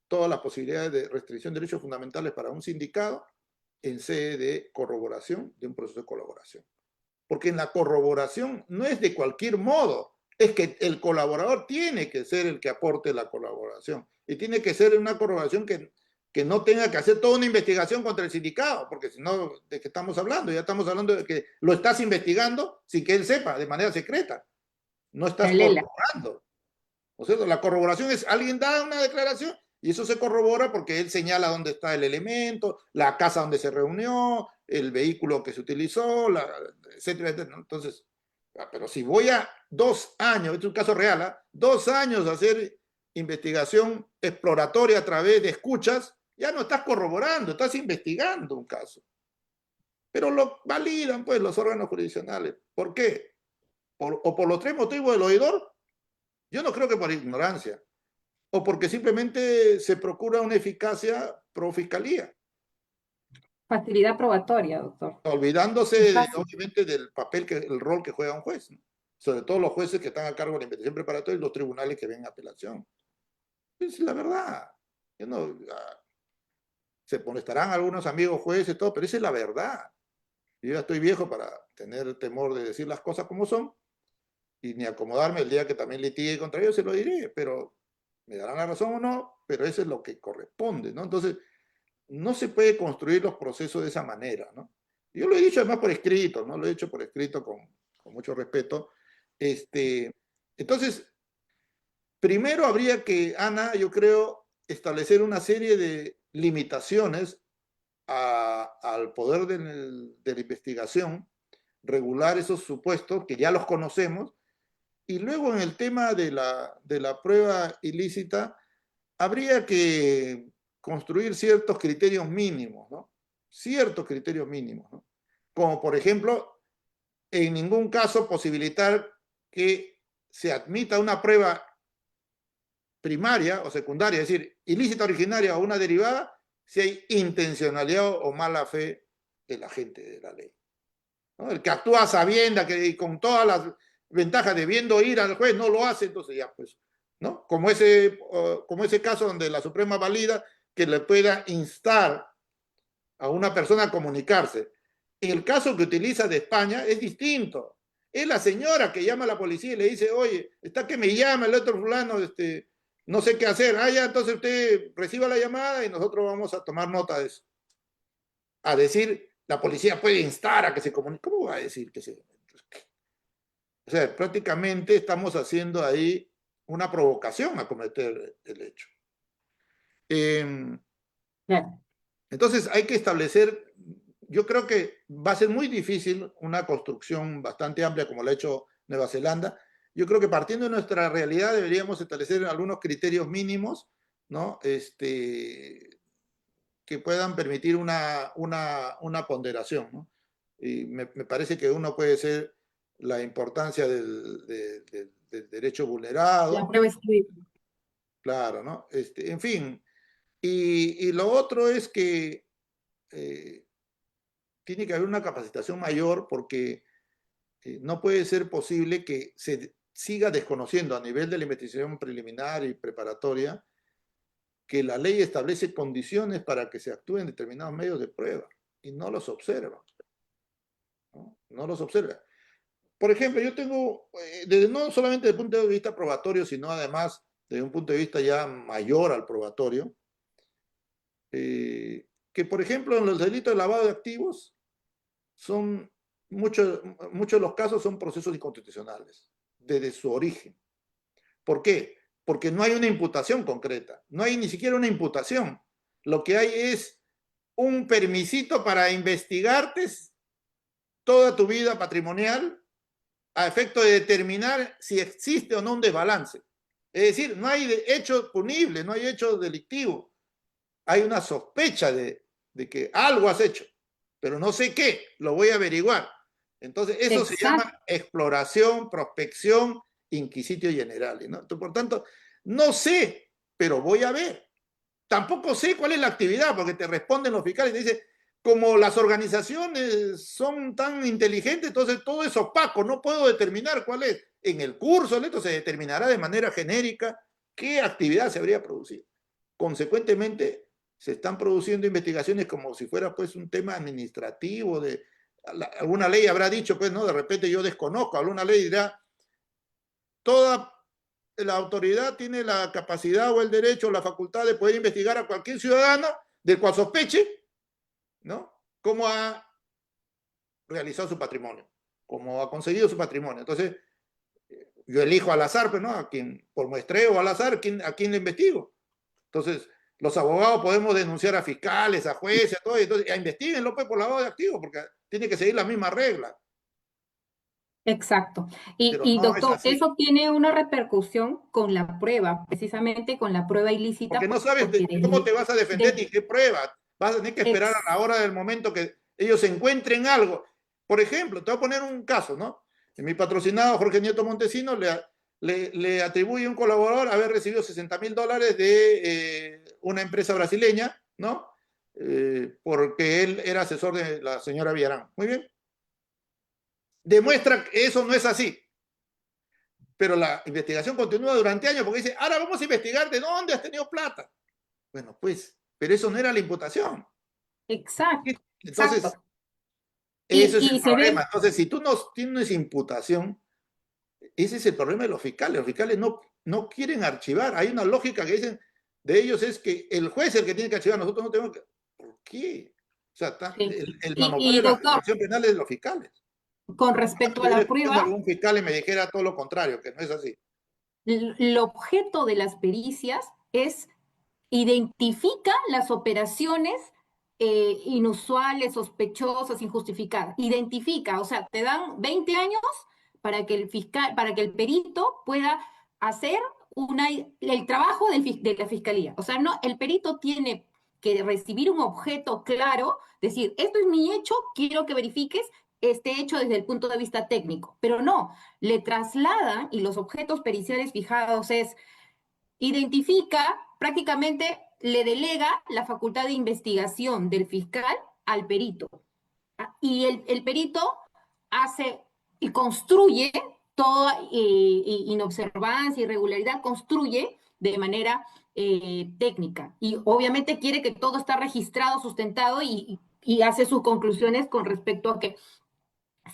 todas las posibilidades de restricción de derechos fundamentales para un sindicado en sede de corroboración de un proceso de colaboración. Porque en la corroboración no es de cualquier modo, es que el colaborador tiene que ser el que aporte la colaboración. Y tiene que ser una corroboración que no tenga que hacer toda una investigación contra el sindicato, porque si no, ¿de qué estamos hablando? Ya estamos hablando de que lo estás investigando sin que él sepa, de manera secreta. No estás corroborando. O sea, la corroboración es, alguien da una declaración Y eso se corrobora porque él señala dónde está el elemento, la casa donde se reunió, el vehículo que se utilizó, etcétera, etcétera. Entonces, pero si voy a 2 años, este es un caso real, ¿eh? 2 años a hacer investigación exploratoria a través de escuchas, ya no estás corroborando, estás investigando un caso. Pero lo validan pues los órganos jurisdiccionales. ¿Por qué? O por los 3 motivos del oidor. Yo no creo que por ignorancia, o porque simplemente se procura una eficacia pro fiscalía, Facilidad probatoria, doctor. olvidándose Es fácil. obviamente del papel, el rol que juega un juez, ¿no? Sobre todo los jueces que están a cargo de la investigación preparatoria y los tribunales que ven apelación. Es la verdad. Yo no, se molestarán algunos amigos jueces, todo, pero esa es la verdad. Yo ya estoy viejo para tener temor de decir las cosas como son y ni acomodarme el día que también litigue contra ellos, se lo diré, pero me darán la razón o no, pero eso es lo que corresponde, ¿no? Entonces, no se puede construir los procesos de esa manera, ¿no? Yo lo he dicho además por escrito, ¿no? Lo he hecho por escrito con mucho respeto. Entonces, primero habría que, Ana, yo creo, establecer una serie de limitaciones al poder de la investigación, regular esos supuestos que ya los conocemos, y luego en el tema de la prueba ilícita, habría que construir ciertos criterios mínimos, ¿no? Ciertos criterios mínimos, ¿no? Como por ejemplo, en ningún caso posibilitar que se admita una prueba primaria o secundaria, es decir, ilícita originaria o una derivada, si hay intencionalidad o mala fe del agente de la ley, ¿no? El que actúa sabiendo que con todas las ventajas debiendo ir al juez no lo hace, entonces ya pues, ¿no? Como ese caso donde la Suprema valida que le pueda instar a una persona a comunicarse. En el caso que utiliza de España es distinto. Es la señora que llama a la policía y le dice, oye, está que me llama el otro fulano, no sé qué hacer. Ah, ya, entonces usted reciba la llamada y nosotros vamos a tomar nota de eso. A decir, la policía puede instar a que se comunique. ¿Cómo va a decir que se... O sea, prácticamente estamos haciendo ahí una provocación a cometer el hecho. Claro. Entonces hay que establecer, yo creo que va a ser muy difícil una construcción bastante amplia como la ha hecho Nueva Zelanda. Yo creo que partiendo de nuestra realidad deberíamos establecer algunos criterios mínimos, ¿no? Que puedan permitir una ponderación, ¿no? Y me parece que uno puede ser la importancia del derecho La vulnerado, prueba escrita. claro, ¿no? En fin, y lo otro es que eh, tiene que haber una capacitación mayor porque no puede ser posible que se siga desconociendo a nivel de la investigación preliminar y preparatoria que la ley establece condiciones para que se actúen determinados medios de prueba y no los observa, ¿no? No los observa. Por ejemplo, yo tengo, no solamente desde el punto de vista probatorio, sino además desde un punto de vista ya mayor al probatorio, que por ejemplo en los delitos de lavado de activos son muchos de los casos son procesos inconstitucionales desde su origen. ¿Por qué? Porque no hay una imputación concreta, no hay ni siquiera una imputación. Lo que hay es un permisito para investigarte toda tu vida patrimonial a efecto de determinar si existe o no un desbalance. Es decir, no hay hecho punible, no hay hecho delictivo. Hay una sospecha de que algo has hecho, pero no sé qué, lo voy a averiguar. Entonces, eso se Exacto. llama exploración, prospección, inquisitio generale, ¿no? Por tanto, no sé, pero voy a ver. Tampoco sé cuál es la actividad, porque te responden los fiscales y te dicen, como las organizaciones son tan inteligentes, entonces todo es opaco, no puedo determinar cuál es. En el curso, esto se determinará de manera genérica qué actividad se habría producido. Consecuentemente, se están produciendo investigaciones como si fuera pues un tema administrativo, alguna ley habrá dicho, pues no, de repente yo desconozco, alguna ley dirá, toda la autoridad tiene la capacidad o el derecho o la facultad de poder investigar a cualquier ciudadano del cual sospeche, ¿no? Cómo ha realizado su patrimonio, cómo ha conseguido su patrimonio. Entonces, yo elijo al azar, pues, ¿no? A quien, por muestreo al azar, a quién le investigo. Entonces, los abogados podemos denunciar a fiscales, a jueces, a todo, y entonces investiguenlo pues, por lavado de activos, porque tiene que seguir la misma regla. Exacto. Pero Y no es doctor, así. eso tiene una repercusión con la prueba, precisamente con la prueba ilícita, Porque no sabes porque cómo te vas a defender ni desde- qué prueba. Vas a tener que esperar a la ex- hora del momento que ellos encuentren algo. Por ejemplo, te voy a poner un caso, ¿no? En mi patrocinado, Jorge Nieto Montesino, le atribuye a un colaborador haber recibido $60.000 de una empresa brasileña, ¿no? Porque él era asesor de la señora Villarán. Muy bien. Demuestra que eso no es así. Pero la investigación continúa durante años porque dice, ahora vamos a investigar de dónde has tenido plata. Bueno, pues, pero eso no era la imputación. exacto, Entonces, exacto. eso es el Y se problema. ve, Entonces, si tú no tienes imputación, ese es el problema de los fiscales. Los fiscales no quieren archivar. Hay una lógica que dicen de ellos es que el juez es el que tiene que archivar, nosotros no tenemos que... ¿Por qué? O sea, sí. el monopolio Y de la doctor, acción penal es de los fiscales. con respecto a Estuviera la escuchando a prueba, algún fiscal y me dijera todo lo contrario, que no es así. el objeto de las pericias es identifica las operaciones inusuales, sospechosas, injustificadas. Identifica, o sea, te dan 20 años para que el fiscal, para que el perito pueda hacer el trabajo de la fiscalía. O sea, no, el perito tiene que recibir un objeto claro, decir, esto es mi hecho, quiero que verifiques este hecho desde el punto de vista técnico, pero no, le trasladan y los objetos periciales fijados es identifica, prácticamente le delega la facultad de investigación del fiscal al perito. Y el perito hace y construye toda inobservancia, irregularidad, construye de manera técnica. Y obviamente quiere que todo está registrado, sustentado y hace sus conclusiones con respecto a que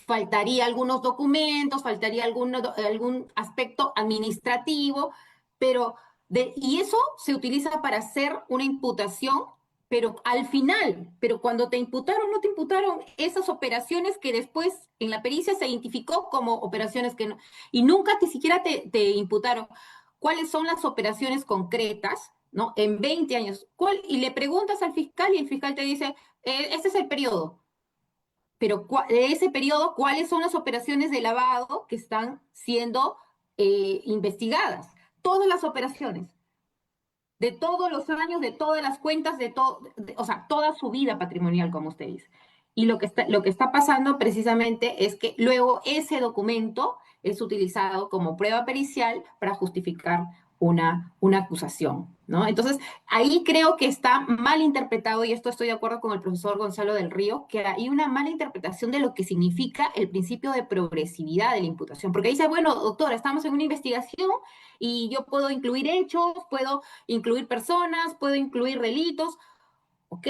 faltaría algunos documentos, faltaría algún aspecto administrativo, pero y eso se utiliza para hacer una imputación, pero al final, pero cuando te imputaron, no te imputaron esas operaciones que después en la pericia se identificó como operaciones que no, y nunca ni siquiera te imputaron cuáles son las operaciones concretas, ¿no? En 20 años. Y le preguntas al fiscal y el fiscal te dice, este es el periodo, pero de ese periodo, ¿cuáles son las operaciones de lavado que están siendo investigadas? Todas las operaciones, de todos los años, de todas las cuentas, o sea, toda su vida patrimonial, como usted dice. Y lo que está pasando precisamente es que luego ese documento es utilizado como prueba pericial para justificar una acusación, ¿no? Entonces, ahí creo que está mal interpretado, y esto estoy de acuerdo con el profesor Gonzalo del Río, que hay una mala interpretación de lo que significa el principio de progresividad de la imputación, porque dice, bueno, doctora, estamos en una investigación y yo puedo incluir hechos, puedo incluir personas, puedo incluir delitos, ok,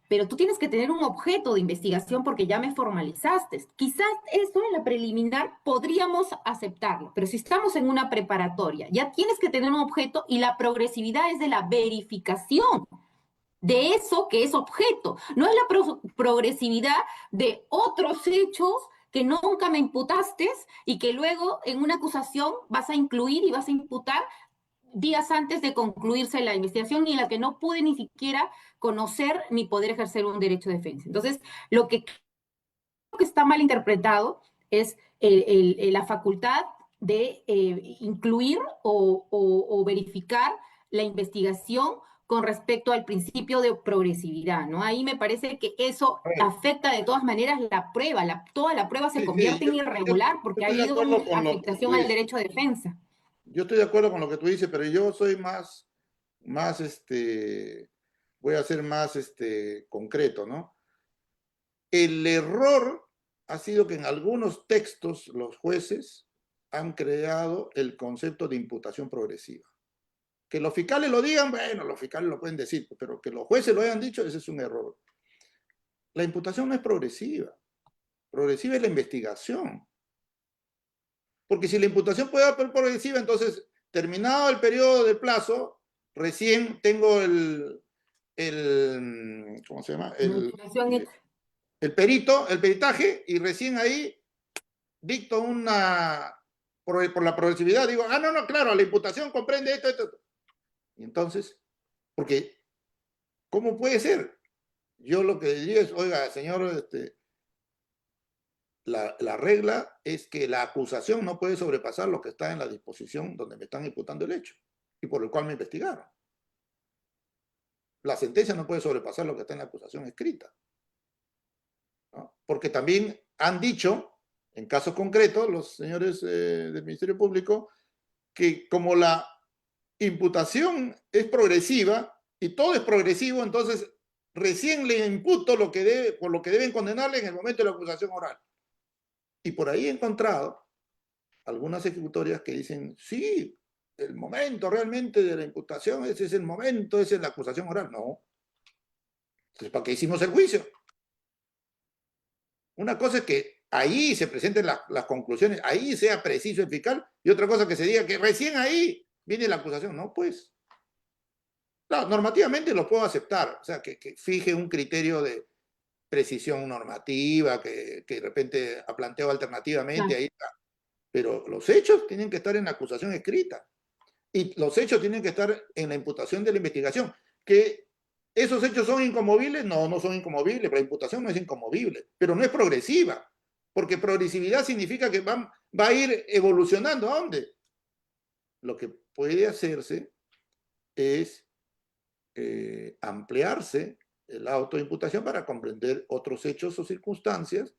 pero tú tienes que tener un objeto de investigación porque ya me formalizaste. Quizás eso en la preliminar podríamos aceptarlo, pero si estamos en una preparatoria, ya tienes que tener un objeto y la progresividad es de la verificación de eso que es objeto, no es la progresividad de otros hechos que nunca me imputaste y que luego en una acusación vas a incluir y vas a imputar días antes de concluirse la investigación y en la que no pude ni siquiera conocer ni poder ejercer un derecho de defensa. Entonces, lo que creo que está mal interpretado es la facultad de incluir o verificar la investigación con respecto al principio de progresividad, ¿no? Ahí me parece que eso A ver, afecta de todas maneras la prueba, toda la prueba se sí, sí, convierte en irregular yo porque ha estoy de habido acuerdo una con lo que afectación tú al dices. derecho de defensa. Yo estoy de acuerdo con lo que tú dices, pero yo soy voy a ser más concreto, ¿no? El error ha sido que en algunos textos los jueces han creado el concepto de imputación progresiva. Que los fiscales lo digan, bueno, los fiscales lo pueden decir, pero que los jueces lo hayan dicho, ese es un error. La imputación no es progresiva. Progresiva es la investigación. Porque si la imputación puede ser progresiva, entonces, terminado el periodo de plazo, recién tengo ¿cómo se llama? La investigación El el peritaje, y recién ahí dicto por la progresividad, digo, no, claro, la imputación comprende esto, esto, esto. Y entonces, porque ¿Cómo puede ser? Yo lo que diría es, oiga, señor, la regla es que la acusación no puede sobrepasar lo que está en la disposición donde me están imputando el hecho y por el cual me investigaron. La sentencia no puede sobrepasar lo que está en la acusación escrita, ¿no? Porque también han dicho, en casos concretos, los señores del Ministerio Público, que como la imputación es progresiva y todo es progresivo, entonces recién le imputo lo que debe, por lo que deben condenarle en el momento de la acusación oral. Y por ahí he encontrado algunas ejecutorias que dicen, sí, el momento realmente de la imputación, ese es el momento, esa es la acusación oral. No. Entonces, ¿para qué hicimos el juicio? Una cosa es que ahí se presenten las conclusiones, ahí sea preciso, eficaz, y otra cosa que se diga que recién ahí viene la acusación. No, pues. Claro, normativamente lo puedo aceptar, o sea, que fije un criterio de precisión normativa, que de repente planteo alternativamente, Claro. ahí está. Pero los hechos tienen que estar en la acusación escrita. Y los hechos tienen que estar en la imputación de la investigación. ¿Que esos hechos son inconmovibles? No, no son inconmovibles. La imputación no es inconmovible, pero no es progresiva. Porque progresividad significa que va a ir evolucionando. ¿A dónde? Lo que puede hacerse es ampliarse la autoimputación para comprender otros hechos o circunstancias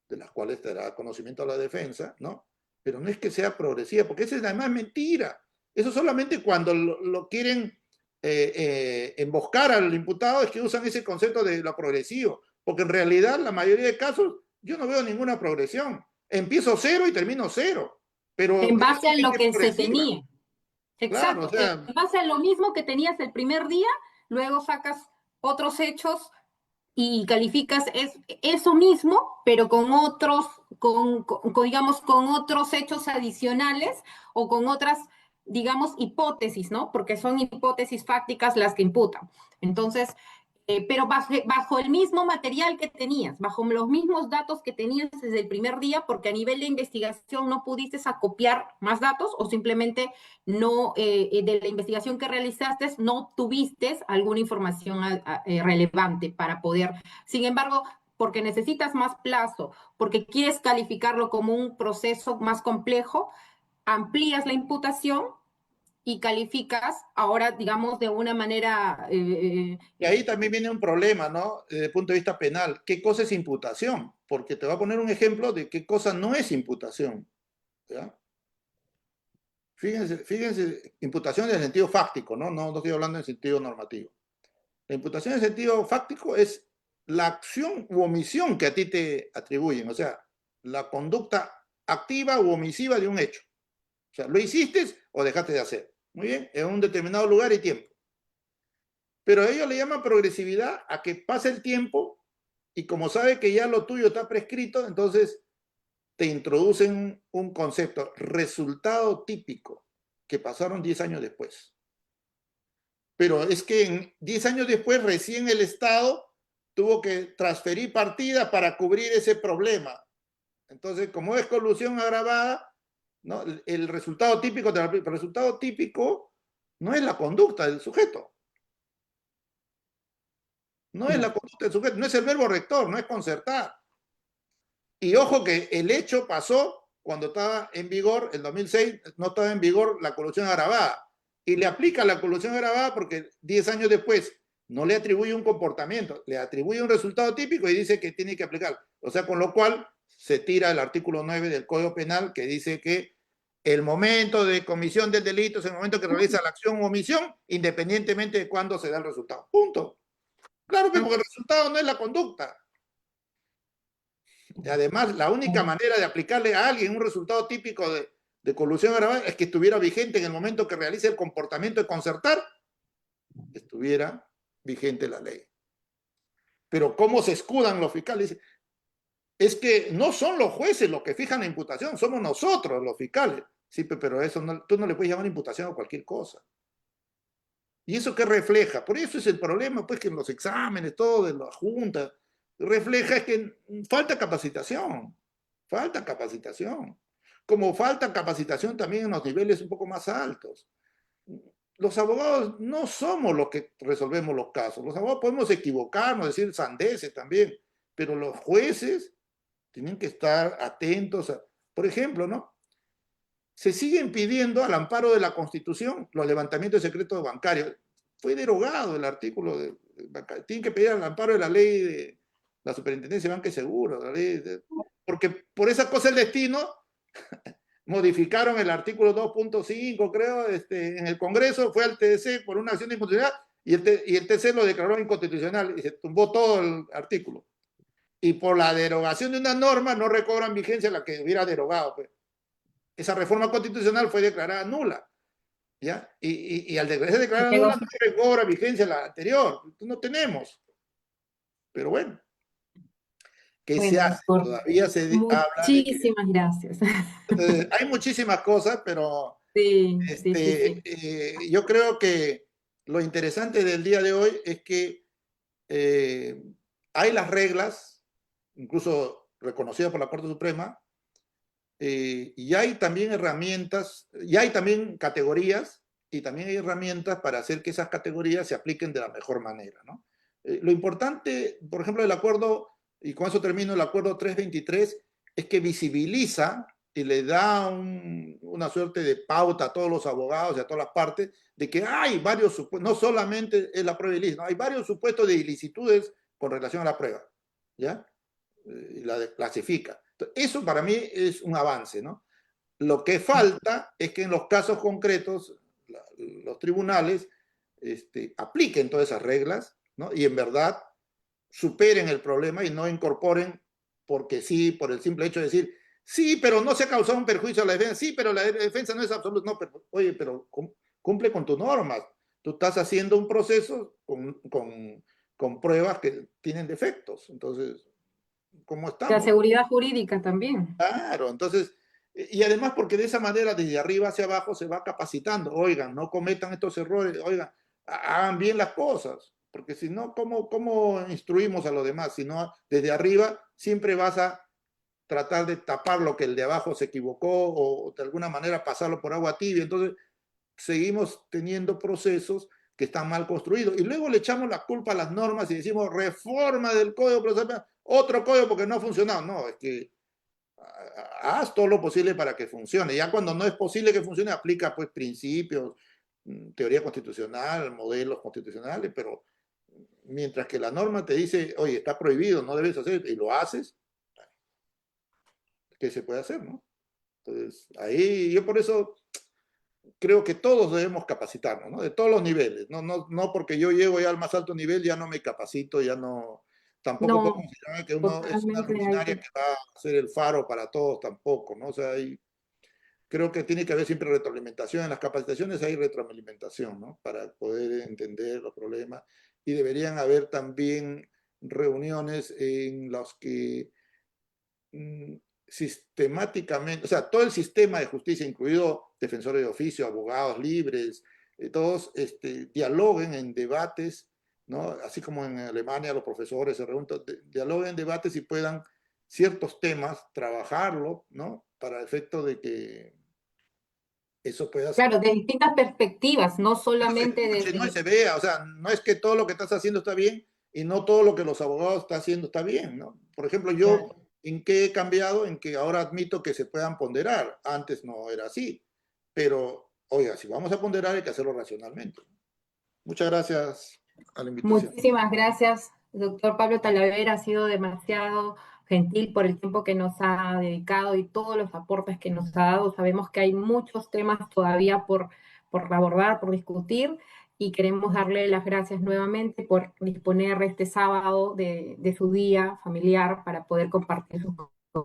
de las cuales dará conocimiento a la defensa, ¿no? Pero no es que sea progresiva, porque esa es además mentira. Eso solamente cuando lo quieren emboscar al imputado es que usan ese concepto de lo progresivo, porque en realidad la mayoría de casos yo no veo ninguna progresión. Empiezo cero y termino cero, pero En eso base a sí lo que es que se progresiva. tenía. Claro, o Exacto. En sea, base a lo mismo que tenías el primer día, luego sacas otros hechos y calificas eso mismo, pero con otros, digamos, con otros hechos adicionales o con otras, digamos, hipótesis, ¿no? Porque son hipótesis fácticas las que imputan. Entonces, pero bajo el mismo material que tenías, bajo los mismos datos que tenías desde el primer día, porque a nivel de investigación no pudiste acopiar más datos o simplemente no, de la investigación que realizaste, no tuviste alguna información relevante para poder, sin embargo, porque necesitas más plazo, porque quieres calificarlo como un proceso más complejo, amplías la imputación y calificas ahora, digamos, de una manera y ahí también viene un problema, ¿no? Desde el punto de vista penal. ¿Qué cosa es imputación? Porque te voy a poner un ejemplo de qué cosa no es imputación. ¿Ya? Fíjense, imputación en el sentido fáctico, ¿no? No estoy hablando en sentido normativo. La imputación en sentido fáctico es la acción u omisión que a ti te atribuyen, o sea, la conducta activa u omisiva de un hecho. O sea, lo hiciste o dejaste de hacer. Muy bien, en un determinado lugar y tiempo. Pero ellos le llaman progresividad a que pase el tiempo y como sabe que ya lo tuyo está prescrito, entonces te introducen un concepto, resultado típico, que pasaron 10 años después. Pero es que en 10 años después recién el Estado tuvo que transferir partidas para cubrir ese problema. Entonces, como es colusión agravada, ¿no? El resultado típico no es la conducta del sujeto, no es la conducta del sujeto, no es el verbo rector, no es concertar. Y ojo que el hecho pasó cuando estaba en vigor, el 2006, no estaba en vigor la colusión agravada. Y le aplica la colusión agravada porque 10 años después no le atribuye un comportamiento, le atribuye un resultado típico y dice que tiene que aplicar. O sea, con lo cual se tira el artículo 9 del Código Penal que dice que el momento de comisión del delito es el momento que realiza la acción o omisión, independientemente de cuándo se da el resultado. Punto. Claro, porque el resultado no es la conducta. Además, la única manera de aplicarle a alguien un resultado típico de colusión agravada es que estuviera vigente en el momento que realice el comportamiento de concertar, estuviera vigente la ley. Pero ¿cómo se escudan los fiscales? Es que no son los jueces los que fijan la imputación, somos nosotros los fiscales. Sí, pero eso no, tú no le puedes llamar imputación a cualquier cosa. ¿Y eso qué refleja? Por eso es el problema, pues que en los exámenes, todo de la Junta, refleja es que falta capacitación, falta capacitación. Como falta capacitación también en los niveles un poco más altos. los abogados no somos los que resolvemos los casos. Los abogados podemos equivocarnos, decir sandeces también, pero los jueces tienen que estar atentos. Por ejemplo, ¿no? Se siguen pidiendo al amparo de la Constitución los levantamientos de secretos bancarios. Fue derogado el artículo tienen que pedir al amparo de la ley de la Superintendencia de Banca y Seguros, porque por esa cosa el destino modificaron el artículo 2.5, creo, en el Congreso, fue al TC por una acción de inconstitucionalidad y el TC lo declaró inconstitucional y se tumbó todo el artículo. Y por la derogación de una norma no recobran vigencia la que hubiera derogado. Pues. Esa reforma constitucional fue declarada nula. ¿Ya? Y al ser declarada nula no recobra vigencia la anterior. No tenemos. Pero bueno. ¿Qué se hace? Doctor, Todavía se habla de que... muchísimas gracias. Hay muchísimas cosas, pero Sí, sí, sí, sí. yo creo que lo interesante del día de hoy es que hay las reglas, incluso reconocidas por la Corte Suprema, y hay también herramientas, y hay también categorías, y también hay herramientas para hacer que esas categorías se apliquen de la mejor manera, ¿no? Lo importante, por ejemplo, del acuerdo, y con eso termino, el acuerdo 323, es que visibiliza y le da una suerte de pauta a todos los abogados y a todas las partes de que hay varios supuestos, no solamente es la prueba ilícita, ¿no? Hay varios supuestos de ilicitudes con relación a la prueba, ¿ya? Y la clasifica. Entonces, eso para mí es un avance, ¿no? Lo que falta es que en los casos concretos los tribunales apliquen todas esas reglas, ¿no? Y en verdad superen el problema y no incorporen porque sí, por el simple hecho de decir, sí, pero no se ha causado un perjuicio a la defensa, sí, pero la defensa no es absoluta, no, pero, oye, pero cumple con tus normas. Tú estás haciendo un proceso con pruebas que tienen defectos. Entonces, ¿cómo La estamos? seguridad jurídica también. Claro, entonces, y además porque de esa manera, desde arriba hacia abajo, se va capacitando. Oigan, no cometan estos errores, oigan, hagan bien las cosas, porque si no, ¿cómo instruimos a los demás? Si no, desde arriba siempre vas a tratar de tapar lo que el de abajo se equivocó o de alguna manera pasarlo por agua tibia. Entonces, seguimos teniendo procesos que están mal construidos. Y luego le echamos la culpa a las normas y decimos reforma del código procesal, otro código porque no ha funcionado. No, es que haz todo lo posible para que funcione. Ya cuando no es posible que funcione, aplica pues principios, teoría constitucional, modelos constitucionales, pero mientras que la norma te dice, oye, está prohibido, no debes hacer, y lo haces, ¿qué se puede hacer, no? Entonces, ahí yo por eso creo que todos debemos capacitarnos, ¿no? De todos los niveles, no porque yo llego ya al más alto nivel, ya no me capacito, ya no, tampoco puedo No, considerar que uno es una totalmente hay luminaria que... que va a ser el faro para todos, tampoco, ¿no? O sea, creo que tiene que haber siempre retroalimentación. En las capacitaciones hay retroalimentación, ¿no? Para poder entender los problemas. Y deberían haber también reuniones en las que sistemáticamente, o sea, todo el sistema de justicia, incluido defensores de oficio, abogados libres, todos dialoguen en debates, ¿no? Así como en Alemania los profesores se reúnen, dialoguen en debates y puedan ciertos temas trabajarlo, ¿no? Para efecto de que eso pueda Claro, de distintas perspectivas, no se solamente escuche, ¿no? Y desde... se vea, o sea, no es que todo lo que estás haciendo está bien y no todo lo que los abogados están haciendo está bien, ¿no? Por ejemplo, yo, Claro. ¿en qué he cambiado? En que ahora admito que se puedan ponderar. Antes no era así. Pero, oiga, si vamos a ponderar hay que hacerlo racionalmente. Muchas gracias a la invitación. Muchísimas gracias, doctor Pablo Talavera. Ha sido demasiado gentil por el tiempo que nos ha dedicado y todos los aportes que nos ha dado. Sabemos que hay muchos temas todavía por abordar, por discutir, y queremos darle las gracias nuevamente por disponer este sábado de su día familiar para poder compartir sus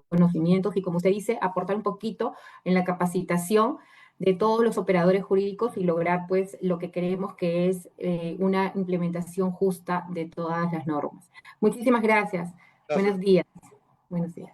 conocimientos y, como usted dice, aportar un poquito en la capacitación de todos los operadores jurídicos y lograr pues lo que queremos, que es una implementación justa de todas las normas. Muchísimas gracias. Gracias. Buenos días. Buenos días.